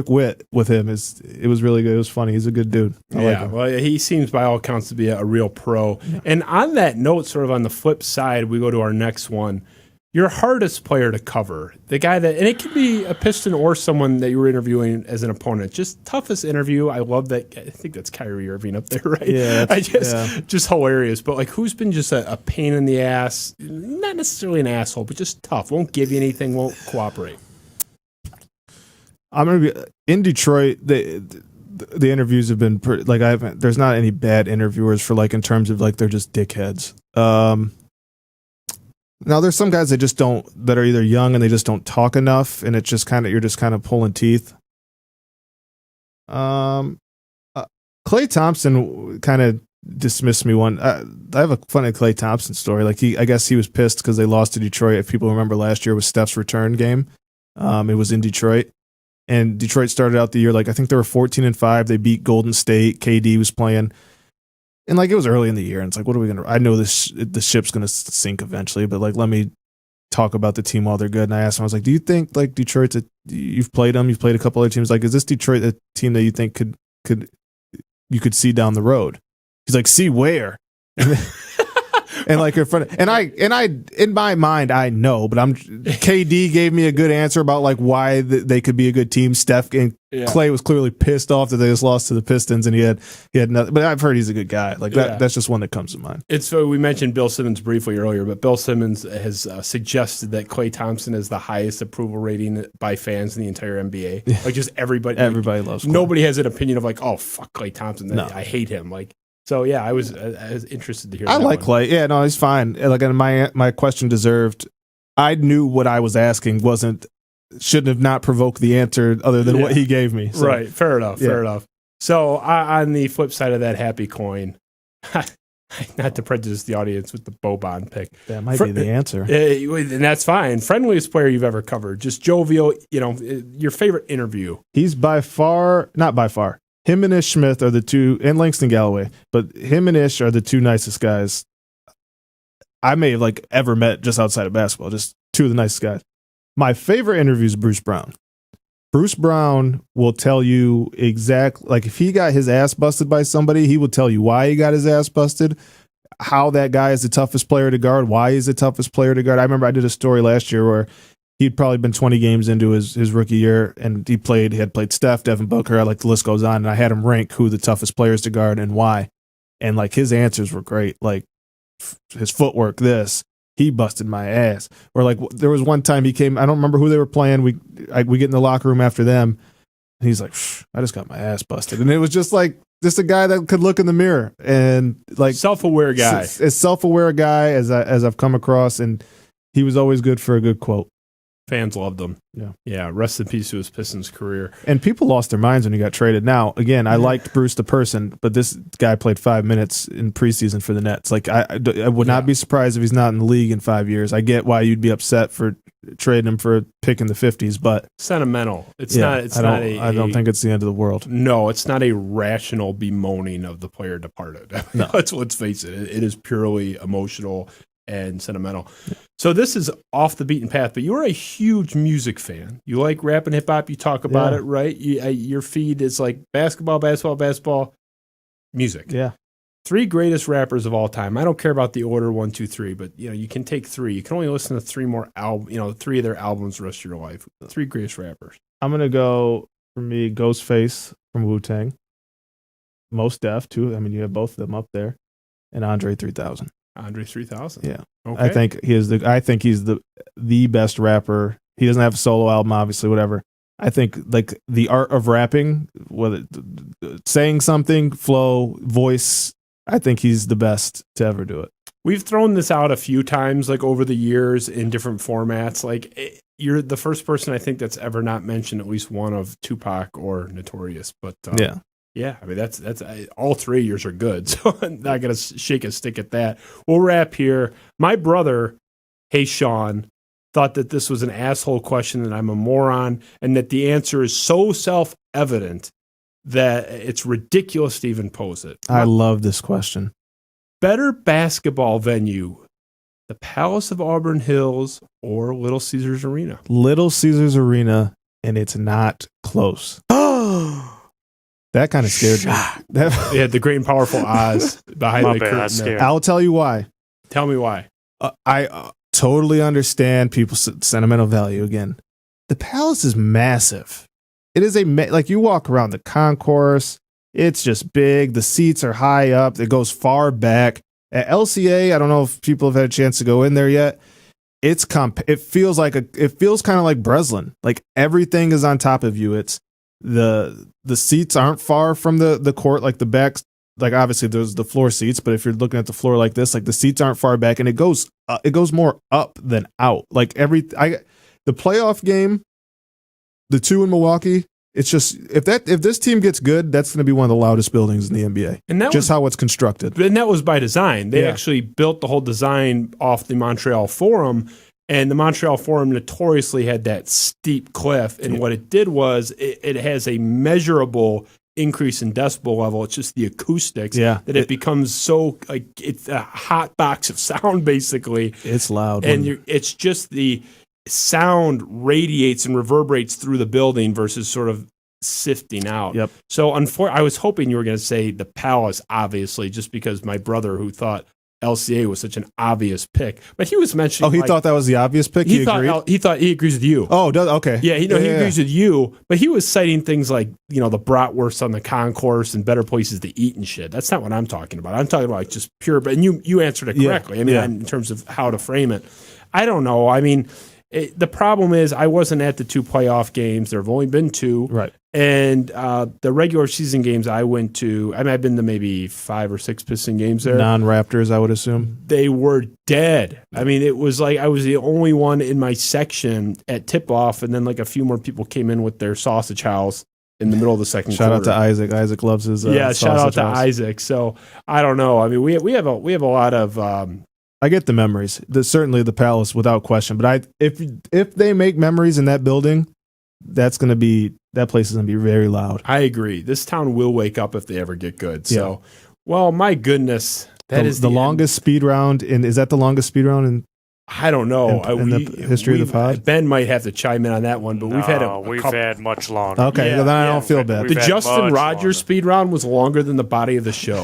wit with him it was really good. It was funny. He's a good dude. I like him. Well, he seems by all accounts to be a real pro. Yeah. And on that note, sort of on the flip side, we go to our next one. Your hardest player to cover, the guy that, and it could be a Piston or someone that you were interviewing as an opponent. Just toughest interview. I love that. I think that's Kyrie Irving up there, right? Yeah. Just hilarious. But like, who's been just a pain in the ass? Not necessarily an asshole, but just tough. Won't give you anything. Won't cooperate. I'm gonna be in Detroit. The the interviews have been pretty, like there's not any bad interviewers for like in terms of like they're just dickheads. Now there's some guys that are either young and they just don't talk enough, and it's just kind of you're just kind of pulling teeth. Klay Thompson kind of dismissed me one. I have a funny Klay Thompson story. Like I guess he was pissed because they lost to Detroit. If people remember last year was Steph's return game. It was in Detroit, and Detroit started out the year like I think they were 14-5. They beat Golden State. KD was playing. And like it was early in the year, and it's like, what are we gonna? I know the ship's gonna sink eventually, but like let me talk about the team while they're good. And I asked him, I was like, do you think like Detroit's you've played them, you've played a couple other teams, like is this Detroit a team that you think you could see down the road? He's like, see where? And like in front of, and I in my mind I know, but KD gave me a good answer about like why they could be a good team. Steph and Klay was clearly pissed off that they just lost to the Pistons, and he had nothing. But I've heard he's a good guy. Like that's just one that comes to mind. It's we mentioned Bill Simmons briefly earlier, but Bill Simmons has suggested that Klay Thompson is the highest approval rating by fans in the entire NBA. Yeah. Like just everybody loves Klay. Nobody has an opinion of like, oh fuck Klay Thompson, no. I hate him. Like. So yeah, I was interested to hear. I like Klay. Yeah, no, he's fine. Like, and my question deserved. I knew what I was asking shouldn't have not provoked the answer other than what he gave me. So. Right. Fair enough. Yeah. Fair enough. So on the flip side of that happy coin, not to prejudice the audience with the Boban pick, that might be the answer, and that's fine. Friendliest player you've ever covered, just jovial. Your favorite interview. He's not by far. Him and Ish Smith are the two, and Langston Galloway, but him and Ish are the two nicest guys I may have like ever met just outside of basketball. Just two of the nicest guys. My favorite interview is Bruce Brown. Bruce Brown will tell you exactly, like if he got his ass busted by somebody, he will tell you why he got his ass busted, how that guy is the toughest player to guard, why he's the toughest player to guard. I remember I did a story last year where he'd probably been 20 games into his rookie year, and he had played Steph, Devin Booker, like the list goes on, and I had him rank who the toughest players to guard and why. And like his answers were great. Like his footwork, he busted my ass. Or like there was one time he came, I don't remember who they were playing. We get in the locker room after them, and he's like, I just got my ass busted. And it was just a guy that could look in the mirror and like self-aware guy. As self-aware guy as I've come across, and he was always good for a good quote. Fans loved him. Yeah. Rest in peace to his Pistons career. And people lost their minds when he got traded. Now, again, I liked Bruce the person, but this guy played 5 minutes in preseason for the Nets. Like I would not be surprised if he's not in the league in 5 years. I get why you'd be upset for trading him for a pick in the 50s, but sentimental. I don't think it's the end of the world. No, it's not a rational bemoaning of the player departed. No. Let's face it. It is purely emotional and sentimental. Yeah. So this is off the beaten path, but you're a huge music fan. You like rap and hip hop. You talk about it, right? Your feed is like basketball, music. Yeah. 3 greatest rappers of all time. I don't care about the order 1, 2, 3, but you can take 3. You can only listen to 3 more 3 of their albums the rest of your life. 3 greatest rappers. I'm gonna go for me, Ghostface from Wu-Tang, Mos Def too. I mean, you have both of them up there, and Andre 3000. Andre 3000. Yeah. Okay. I think he's the best rapper. He doesn't have a solo album, obviously, whatever. I think like the art of rapping, whether saying something, flow, voice, I think he's the best to ever do it. We've thrown this out a few times, like over the years in different formats. Like you're the first person I think that's ever not mentioned at least one of Tupac or Notorious. But yeah, I mean, that's all 3 of yours are good, so I'm not going to shake a stick at that. We'll wrap here. My brother, hey, Sean, thought that this was an asshole question, that I'm a moron, and that the answer is so self-evident that it's ridiculous to even pose it. I love this question. Better basketball venue, the Palace of Auburn Hills or Little Caesars Arena? Little Caesars Arena, and it's not close. That kind of scared me. Yeah, the great and powerful Oz behind the curtain. I'll tell you why. Tell me why. I totally understand people's sentimental value. Again, the Palace is massive. It is like you walk around the concourse. It's just big. The seats are high up. It goes far back. At LCA, I don't know if people have had a chance to go in there yet. It feels kind of like Breslin. Like everything is on top of you. The seats aren't far from the court, like the backs. Like obviously there's the floor seats, but if you're looking at the floor like this, like the seats aren't far back, and it goes more up than out. Like the playoff game, the two in Milwaukee. It's just if this team gets good, that's going to be one of the loudest buildings in the NBA. And that just how it's constructed. And that was by design. They actually built the whole design off the Montreal Forum, and the Montreal Forum notoriously had that steep cliff. And what it did was it has a measurable increase in decibel level. It's just the acoustics that it becomes so like it's a hot box of sound basically. It's loud, and it's just the sound radiates and reverberates through the building versus sort of sifting out. Yep. So I was hoping you were going to say the Palace, obviously, just because my brother who thought LCA was such an obvious pick, but he was mentioning. Oh, he thought that was the obvious pick. He thought he agrees with you. Oh, okay. Yeah, he agrees with you, but he was citing things like the bratwursts on the concourse and better places to eat and shit. That's not what I'm talking about. I'm talking about like just pure. But you answered it correctly. I mean, in terms of how to frame it, I don't know. I mean. The problem is I wasn't at the two playoff games. There have only been two. Right. And the regular season games I went to, I've been to maybe 5 or 6 Piston games there. Non-Raptors, I would assume. They were dead. I mean, it was like I was the only one in my section at tip-off, and then like a few more people came in with their sausage house in the middle of the second quarter. Shout out to Isaac. Isaac loves his shout out to house. Isaac. So I don't know. I mean, we have a lot of I get the memories. Certainly the Palace, without question. But if they make memories in that building, that place is gonna be very loud. I agree. This town will wake up if they ever get good. So, well, my goodness, that is the longest speed round. Is that the longest speed round in? I don't know. In the history of the pod? Ben might have to chime in on that one, but we've had we've had much longer. Okay, then I don't feel bad. The Justin Rogers speed round was longer than the body of the show.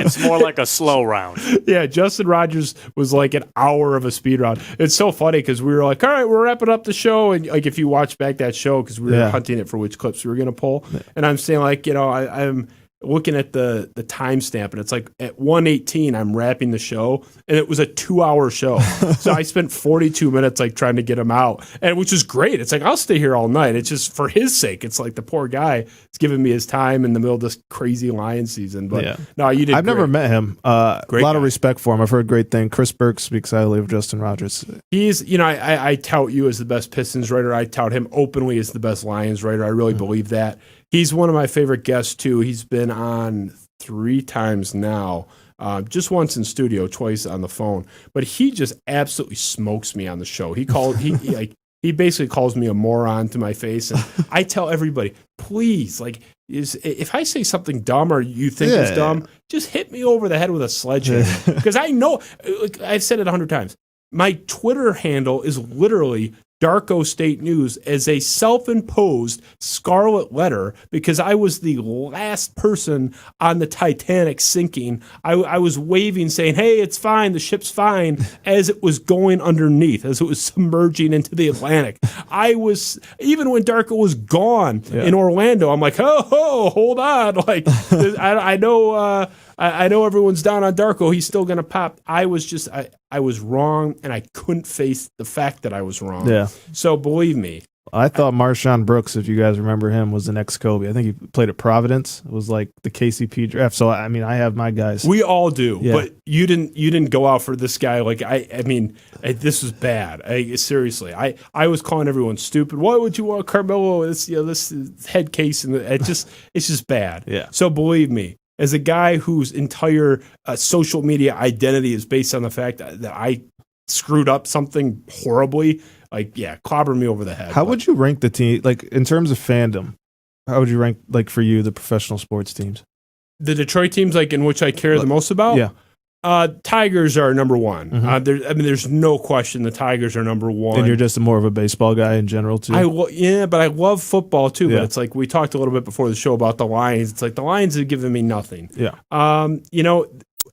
It's more like a slow round. Yeah, Justin Rogers was like an hour of a speed round. It's so funny because we were like, all right, we're wrapping up the show. And like if you watch back that show, because we were hunting it for which clips we were going to pull. And I'm saying like, I'm looking at the timestamp, and it's like at 1:18 I'm wrapping the show, and it was a 2-hour show. So I spent 42 minutes like trying to get him out, and which is great. It's like I'll stay here all night. It's just for his sake. It's like the poor guy is giving me his time in the middle of this crazy Lion season. But no, you did. I've never met him. A lot guy. Of respect for him. I've heard great things. Chris Burke speaks highly of Justin Rogers. He's, I tout you as the best Pistons writer. I tout him openly as the best Lions writer. I really believe that. He's one of my favorite guests, too. He's been on 3 times now, just once in studio, twice on the phone. But he just absolutely smokes me on the show. He basically calls me a moron to my face. And I tell everybody, please, if I say something dumb or you think is dumb, just hit me over the head with a sledgehammer. Because I know, I've said it 100 times. My Twitter handle is literally Darko State News as a self-imposed scarlet letter because I was the last person on the Titanic sinking. I was waving saying, hey, it's fine, the ship's fine, as it was going underneath, as it was submerging into the Atlantic. I was, even when Darko was gone in Orlando, I'm like, hold on. Like, I know everyone's down on Darko. He's still going to pop. I was wrong, and I couldn't face the fact that I was wrong. Yeah. So believe me. I thought Marshawn Brooks, if you guys remember him, was the next Kobe. I think he played at Providence. It was like the KCP draft. So I mean, I have my guys. We all do, but you didn't go out for this guy. Like I mean, this was bad. Seriously, I was calling everyone stupid. Why would you want Carmelo? This head case, and it's just bad. Yeah. So believe me. As a guy whose entire social media identity is based on the fact that I screwed up something horribly, clobber me over the head. How would you rank the team, like in terms of fandom? How would you rank, like for you, the professional sports teams? The Detroit teams, like in which I care the most about? Yeah. Tigers are number one. Mm-hmm. There's no question the Tigers are number one. And you're just more of a baseball guy in general too. But I love football too. But it's like we talked a little bit before the show about the Lions. It's like the Lions have given me nothing. Yeah.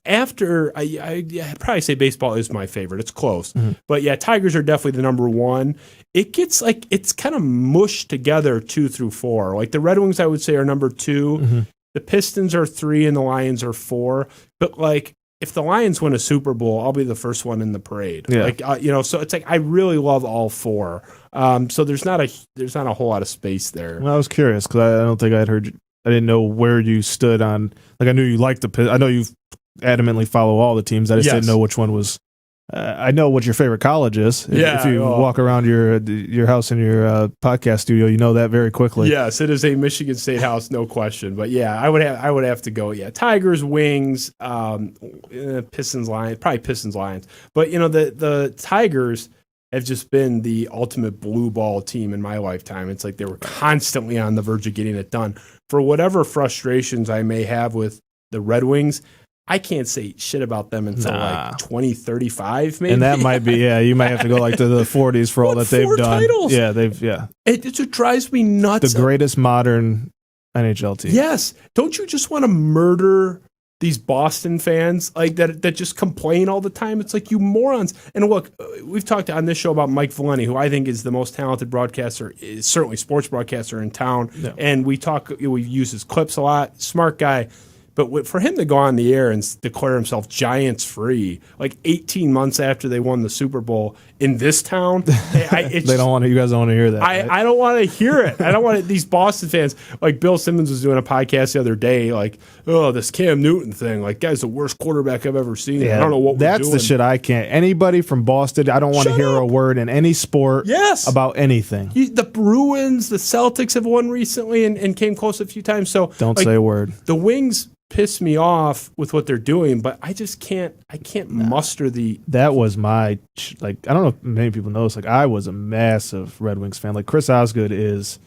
After I'd probably say baseball is my favorite. It's close, but Tigers are definitely the number one. It gets it's kind of mushed together 2 through 4. Like the Red Wings, I would say are number 2. The Pistons are 3 and the Lions are 4. But like if the Lions win a Super Bowl, I'll be the first one in the parade. Yeah. Like so it's like I really love all four. So there's not a whole lot of space there. Well, I was curious because I don't think I'd heard you. I didn't know where you stood on. Like I knew you liked I know you adamantly follow all the teams. I just didn't know which one was. I know what your favorite college is. If you walk around your house in your podcast studio, you know that very quickly. Yes, it is a Michigan State house, no question. But yeah, I would have to go. Yeah, Tigers, Wings, Pistons, Lions, probably Pistons, Lions. But the Tigers have just been the ultimate blue ball team in my lifetime. It's like they were constantly on the verge of getting it done. For whatever frustrations I may have with the Red Wings, I can't say shit about them until like 2035, maybe. And that might be, you might have to go like to the 40s for all that they've done. Titles? Yeah, It drives me nuts. The greatest modern NHL team. Yes. Don't you just want to murder these Boston fans like that just complain all the time? It's like, you morons. And look, we've talked on this show about Mike Valenti, who I think is the most talented broadcaster, certainly sports broadcaster in town. Yeah. And we use his clips a lot. Smart guy. But for him to go on the air and declare himself Giants free, like 18 months after they won the Super Bowl in this town, they don't want to. You guys don't want to hear that. Right? I don't want to hear it. I don't want these Boston fans. Like Bill Simmons was doing a podcast the other day, like, oh, this Cam Newton thing, like, guy's the worst quarterback I've ever seen. Yeah, I don't know what we're doing. That's the shit I can't. Anybody from Boston, I don't want to hear a word in any sport. About anything. The Bruins, the Celtics have won recently and came close a few times. So don't say a word. The Wings piss me off with what they're doing, but I just can't muster the. That was my, like, I don't know if many people know this, like, I was a massive Red Wings fan. Like, Chris Osgood is,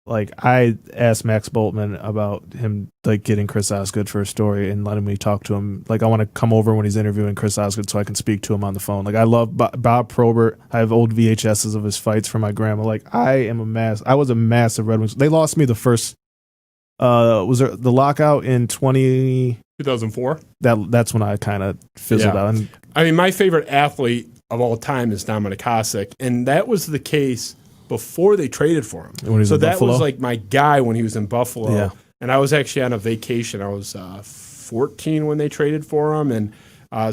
like, I asked Max Boltman about him, like, getting Chris Osgood for a story and letting me talk to him. Like, I want to come over when he's interviewing Chris Osgood so I can speak to him on the phone. Like, I love Bob Probert. I have old VHSs of his fights from my grandma. Like, I was a massive Red Wings. They lost me the first. Was there the lockout in 2004? That's when I kind of fizzled out. And I mean, my favorite athlete of all time is Dominik Hasek, and that was the case before they traded for him. When he was in Buffalo? Was like my guy when he was in Buffalo. Yeah. And I was actually on a vacation. I was 14 when they traded for him, and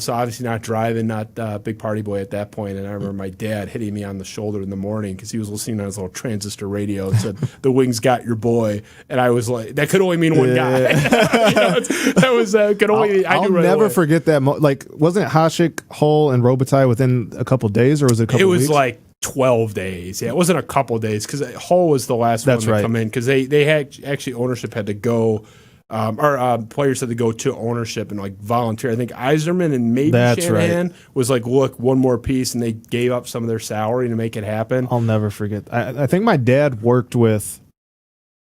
so obviously not driving, not big party boy at that point. And I remember my dad hitting me on the shoulder in the morning because he was listening on his little transistor radio and said, "The Wings got your boy." And I was like, that could only mean one guy. That was could only. I'll never forget that. Like, wasn't it Hasek, Hull, and Robitaille within a couple days, or was it a couple? It was weeks? like 12 days. Yeah, it wasn't a couple days because Hull was the last one to come in because they had actually ownership had to go. Players had to go to ownership and like volunteer. I think Yzerman and maybe Shanahan was like, look, one more piece, and they gave up some of their salary to make it happen. I'll never forget. I think my dad worked with,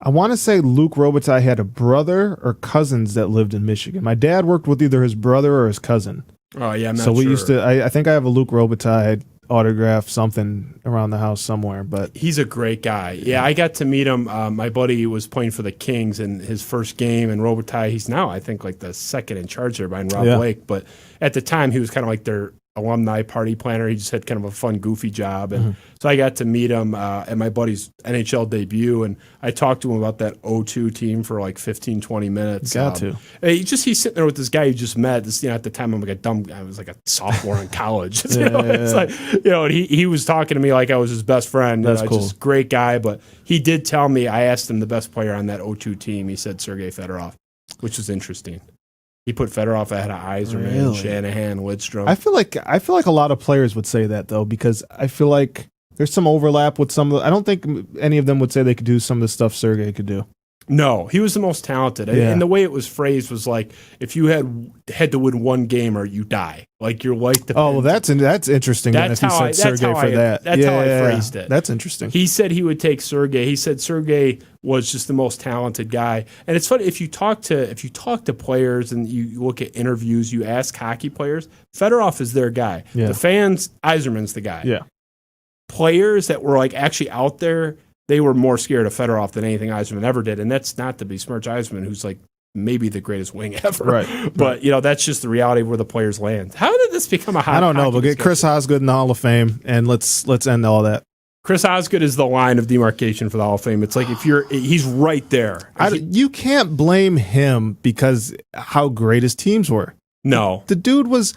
I want to say Luke Robitaille had a brother or cousins that lived in Michigan. My dad worked with either his brother or his cousin. Oh, yeah, I'm not so we sure. used to, I think I have a Luke Robitaille autograph something around the house somewhere, but he's a great guy. Yeah, I got to meet him. My buddy was playing for the Kings in his first game, and Robitaille, he's now I think like the second in charge there behind Rob Blake, but at the time he was kind of like their alumni party planner. He just had kind of a fun, goofy job, and so I got to meet him at my buddy's NHL debut, and I talked to him about that 0-2 team for like 15, 20 minutes. He's sitting there with this guy you just met. This, at the time I was like a sophomore in college. It's like, and he was talking to me like I was his best friend. That's cool. Just great guy, but he did tell me, I asked him the best player on that 0-2 team. He said Sergei Fedorov, which was interesting. He put Fedorov ahead of Yzerman, Shanahan, Lidstrom. I feel like a lot of players would say that though, because I feel like there's some overlap with some of the, I don't think any of them would say they could do some of the stuff Sergei could do. No, he was the most talented. Yeah. And the way it was phrased was like, if you had to win one game or you die. Like your life depends. Oh, well, that's interesting. That's how I said Sergei for that. That's how I phrased it. That's interesting. He said he would take Sergei. He said Sergei was just the most talented guy. And it's funny, if you talk to players and you look at interviews, you ask hockey players, Fedorov is their guy. Yeah. The fans, Yzerman's the guy. Yeah. Players that were like actually out there, they were more scared of Fedorov than anything Yzerman ever did. And that's not to besmirch Yzerman, who's like maybe the greatest wing ever. Right. But, that's just the reality of where the players land. How did this become a hot I don't know, hockey but get discussion? Chris Osgood in the Hall of Fame, and let's end all that. Chris Osgood is the line of demarcation for the Hall of Fame. It's like he's right there. You can't blame him because how great his teams were. No. The dude was...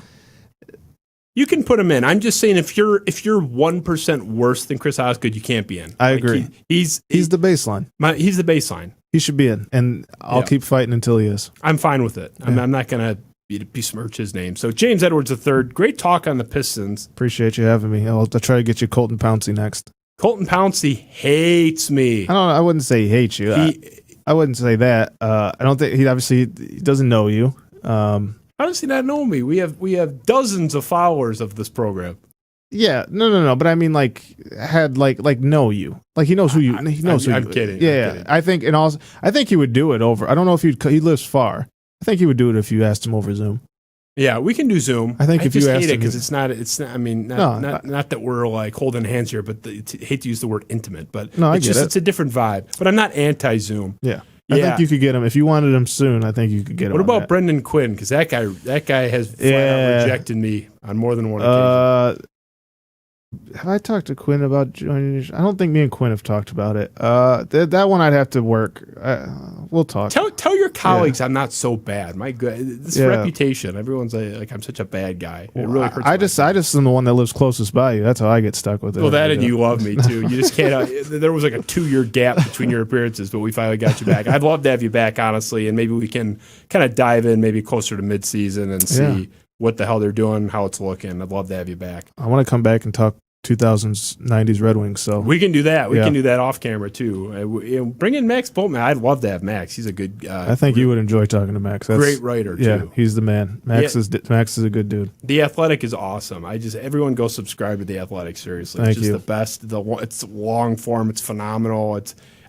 You can put him in. I'm just saying if you're 1% worse than Chris Osgood, you can't be in. I agree. He's the baseline. He's the baseline. He should be in, and I'll keep fighting until he is. I'm fine with it. Yeah. I'm not going to besmirch his name. So James Edwards III, great talk on the Pistons. Appreciate you having me. I'll try to get you Colton Pouncey next. Colton Pouncey hates me. I wouldn't say he hates you. I wouldn't say that. I don't think he doesn't know you. How does he not know me? We have dozens of followers of this program. Yeah, no. But I mean, know you. Like he knows who you. He knows who. I'm kidding. Yeah, I'm kidding. I think he would do it over. I don't know if he lives far. I think he would do it if you asked him over Zoom. Yeah, we can do Zoom. I think if you asked hate it him, because it's not. I mean, not that we're like holding hands here, but hate to use the word intimate, but no, it's a different vibe. But I'm not anti-Zoom. Yeah. I think you could get him if you wanted him soon. I think you could get him. What about Brendan Quinn? Because that guy has flat out rejected me on more than one occasion. Have I talked to Quinn about joining? I don't think me and Quinn have talked about it. That one I'd have to work. We'll talk. Tell your colleagues I'm not so bad. My good, this reputation. Everyone's like I'm such a bad guy. It really hurts. I just am the one that lives closest by you. That's how I get stuck with it. Well, that and you love me too. You just can't. There was like a 2-year gap between your appearances, but we finally got you back. I'd love to have you back, honestly, and maybe we can kind of dive in maybe closer to midseason and see what the hell they're doing, how it's looking. I'd love to have you back. I want to come back and talk 2000s, 90s Red Wings. So we can do that. We can do that off camera too. Bring in Max Boltman. I'd love to have Max. He's a good. I think you would enjoy talking to Max. Great writer too. Yeah, he's the man. Max is a good dude. The Athletic is awesome. Everyone go subscribe to The Athletic. Seriously, it's just the best. It's long form. It's phenomenal.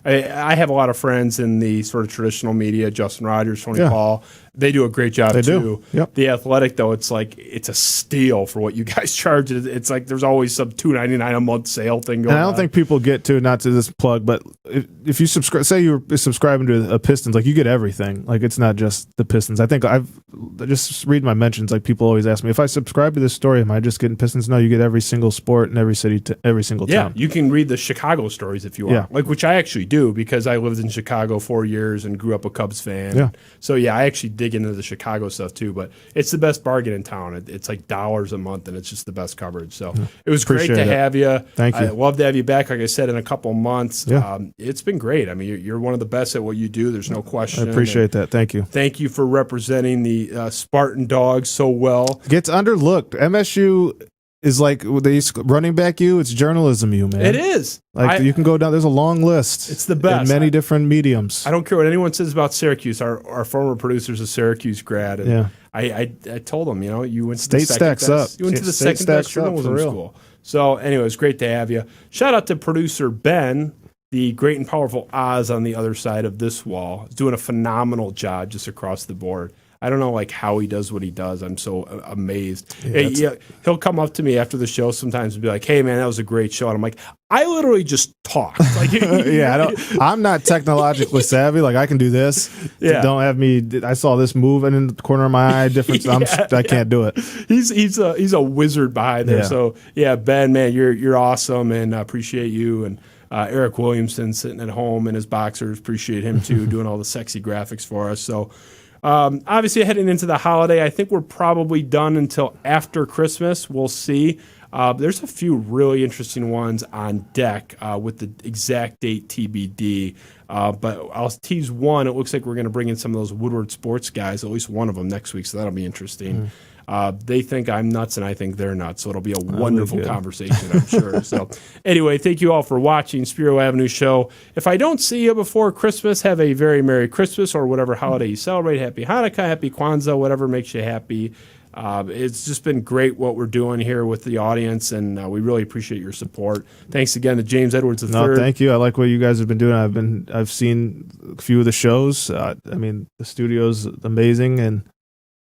I have a lot of friends in the sort of traditional media, Justin Rogers, Tony Paul. They do a great job too. Yep. The Athletic, though, it's a steal for what you guys charge. It's like there's always some $2.99 a month sale thing going on. And I don't think people get to, not to this plug, but if you subscribe, say you're subscribing to a Pistons, like you get everything. Like it's not just the Pistons. I think I've just read my mentions. Like people always ask me, if I subscribe to this story, am I just getting Pistons? No, you get every single sport in every city, every single town. Yeah, you can read the Chicago stories if you want. Like which I actually do because I lived in Chicago 4 years and grew up a Cubs fan. Yeah. So I actually dig into the Chicago stuff too, but it's the best bargain in town. It's like $1 a month, and it's just the best coverage. So it was great to have you. Thank you. I'd love to have you back, like I said, in a couple months. Yeah. It's been great. I mean, you're one of the best at what you do. There's no question. I appreciate that. Thank you. Thank you for representing the Spartan Dogs so well. Gets underlooked. MSU is like they running back you. It's journalism you, man. It is. Like you can go down. There's a long list. It's the best. In many different mediums. I don't care what anyone says about Syracuse. Our former producer's a Syracuse grad. And I told him, you went to the second best. You went to the second best journalism school. So anyway, it was great to have you. Shout out to producer Ben, the great and powerful Oz on the other side of this wall. He's doing a phenomenal job just across the board. I don't know how he does what he does. I'm so amazed. He'll come up to me after the show sometimes and be like, "Hey man, that was a great show." And I'm like, "I literally just talked." I'm not technologically savvy. Like I can do this. Don't have me. I saw this moving in the corner of my eye. Difference. I can't do it. He's a wizard behind there. So Ben, man, you're awesome, and I appreciate you. And Eric Williamson sitting at home in his boxers, appreciate him too, doing all the sexy graphics for us. So. Obviously, heading into the holiday, I think we're probably done until after Christmas. We'll see. There's a few really interesting ones on deck with the exact date TBD. But I'll tease one. It looks like we're going to bring in some of those Woodward Sports guys, at least one of them next week, so that'll be interesting. They think I'm nuts and I think they're nuts, so it'll be a wonderful conversation, I'm sure. So anyway, thank you all for watching Spiro Avenue Show. If I don't see you before Christmas, have a very Merry Christmas or whatever holiday you celebrate. Happy Hanukkah, Happy Kwanzaa, whatever makes you happy. It's just been great what we're doing here with the audience, and we really appreciate your support. Thanks again to James Edwards III. No, thank you. I like what you guys have been doing. I've seen a few of the shows. I mean, the studio's amazing, and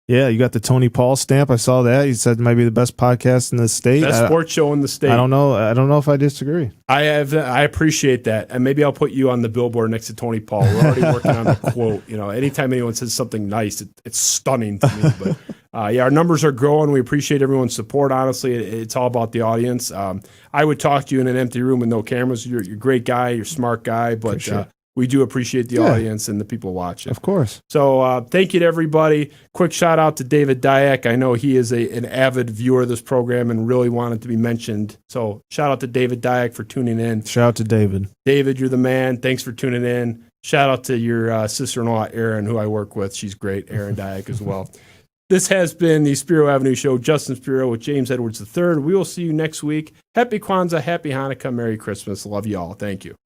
yeah, you got the Tony Paul stamp. I saw that. He said it might be the best podcast in the state. Best sports show in the state. I don't know if I disagree. I appreciate that. And maybe I'll put you on the billboard next to Tony Paul. We're already working on the quote. Anytime anyone says something nice, it's stunning to me. Our numbers are growing. We appreciate everyone's support. Honestly, it's all about the audience. I would talk to you in an empty room with no cameras. You're a great guy. You're a smart guy, but we do appreciate the audience and the people watching. Of course. So thank you to everybody. Quick shout out to David Dyack. I know he is an avid viewer of this program and really wanted to be mentioned. So shout out to David Dyack for tuning in. Shout out to David. David, you're the man. Thanks for tuning in. Shout out to your sister-in-law, Erin, who I work with. She's great, Erin Dyack as well. This has been the Spiro Avenue Show. Justin Spiro with James Edwards III. We will see you next week. Happy Kwanzaa, Happy Hanukkah, Merry Christmas. Love you all. Thank you.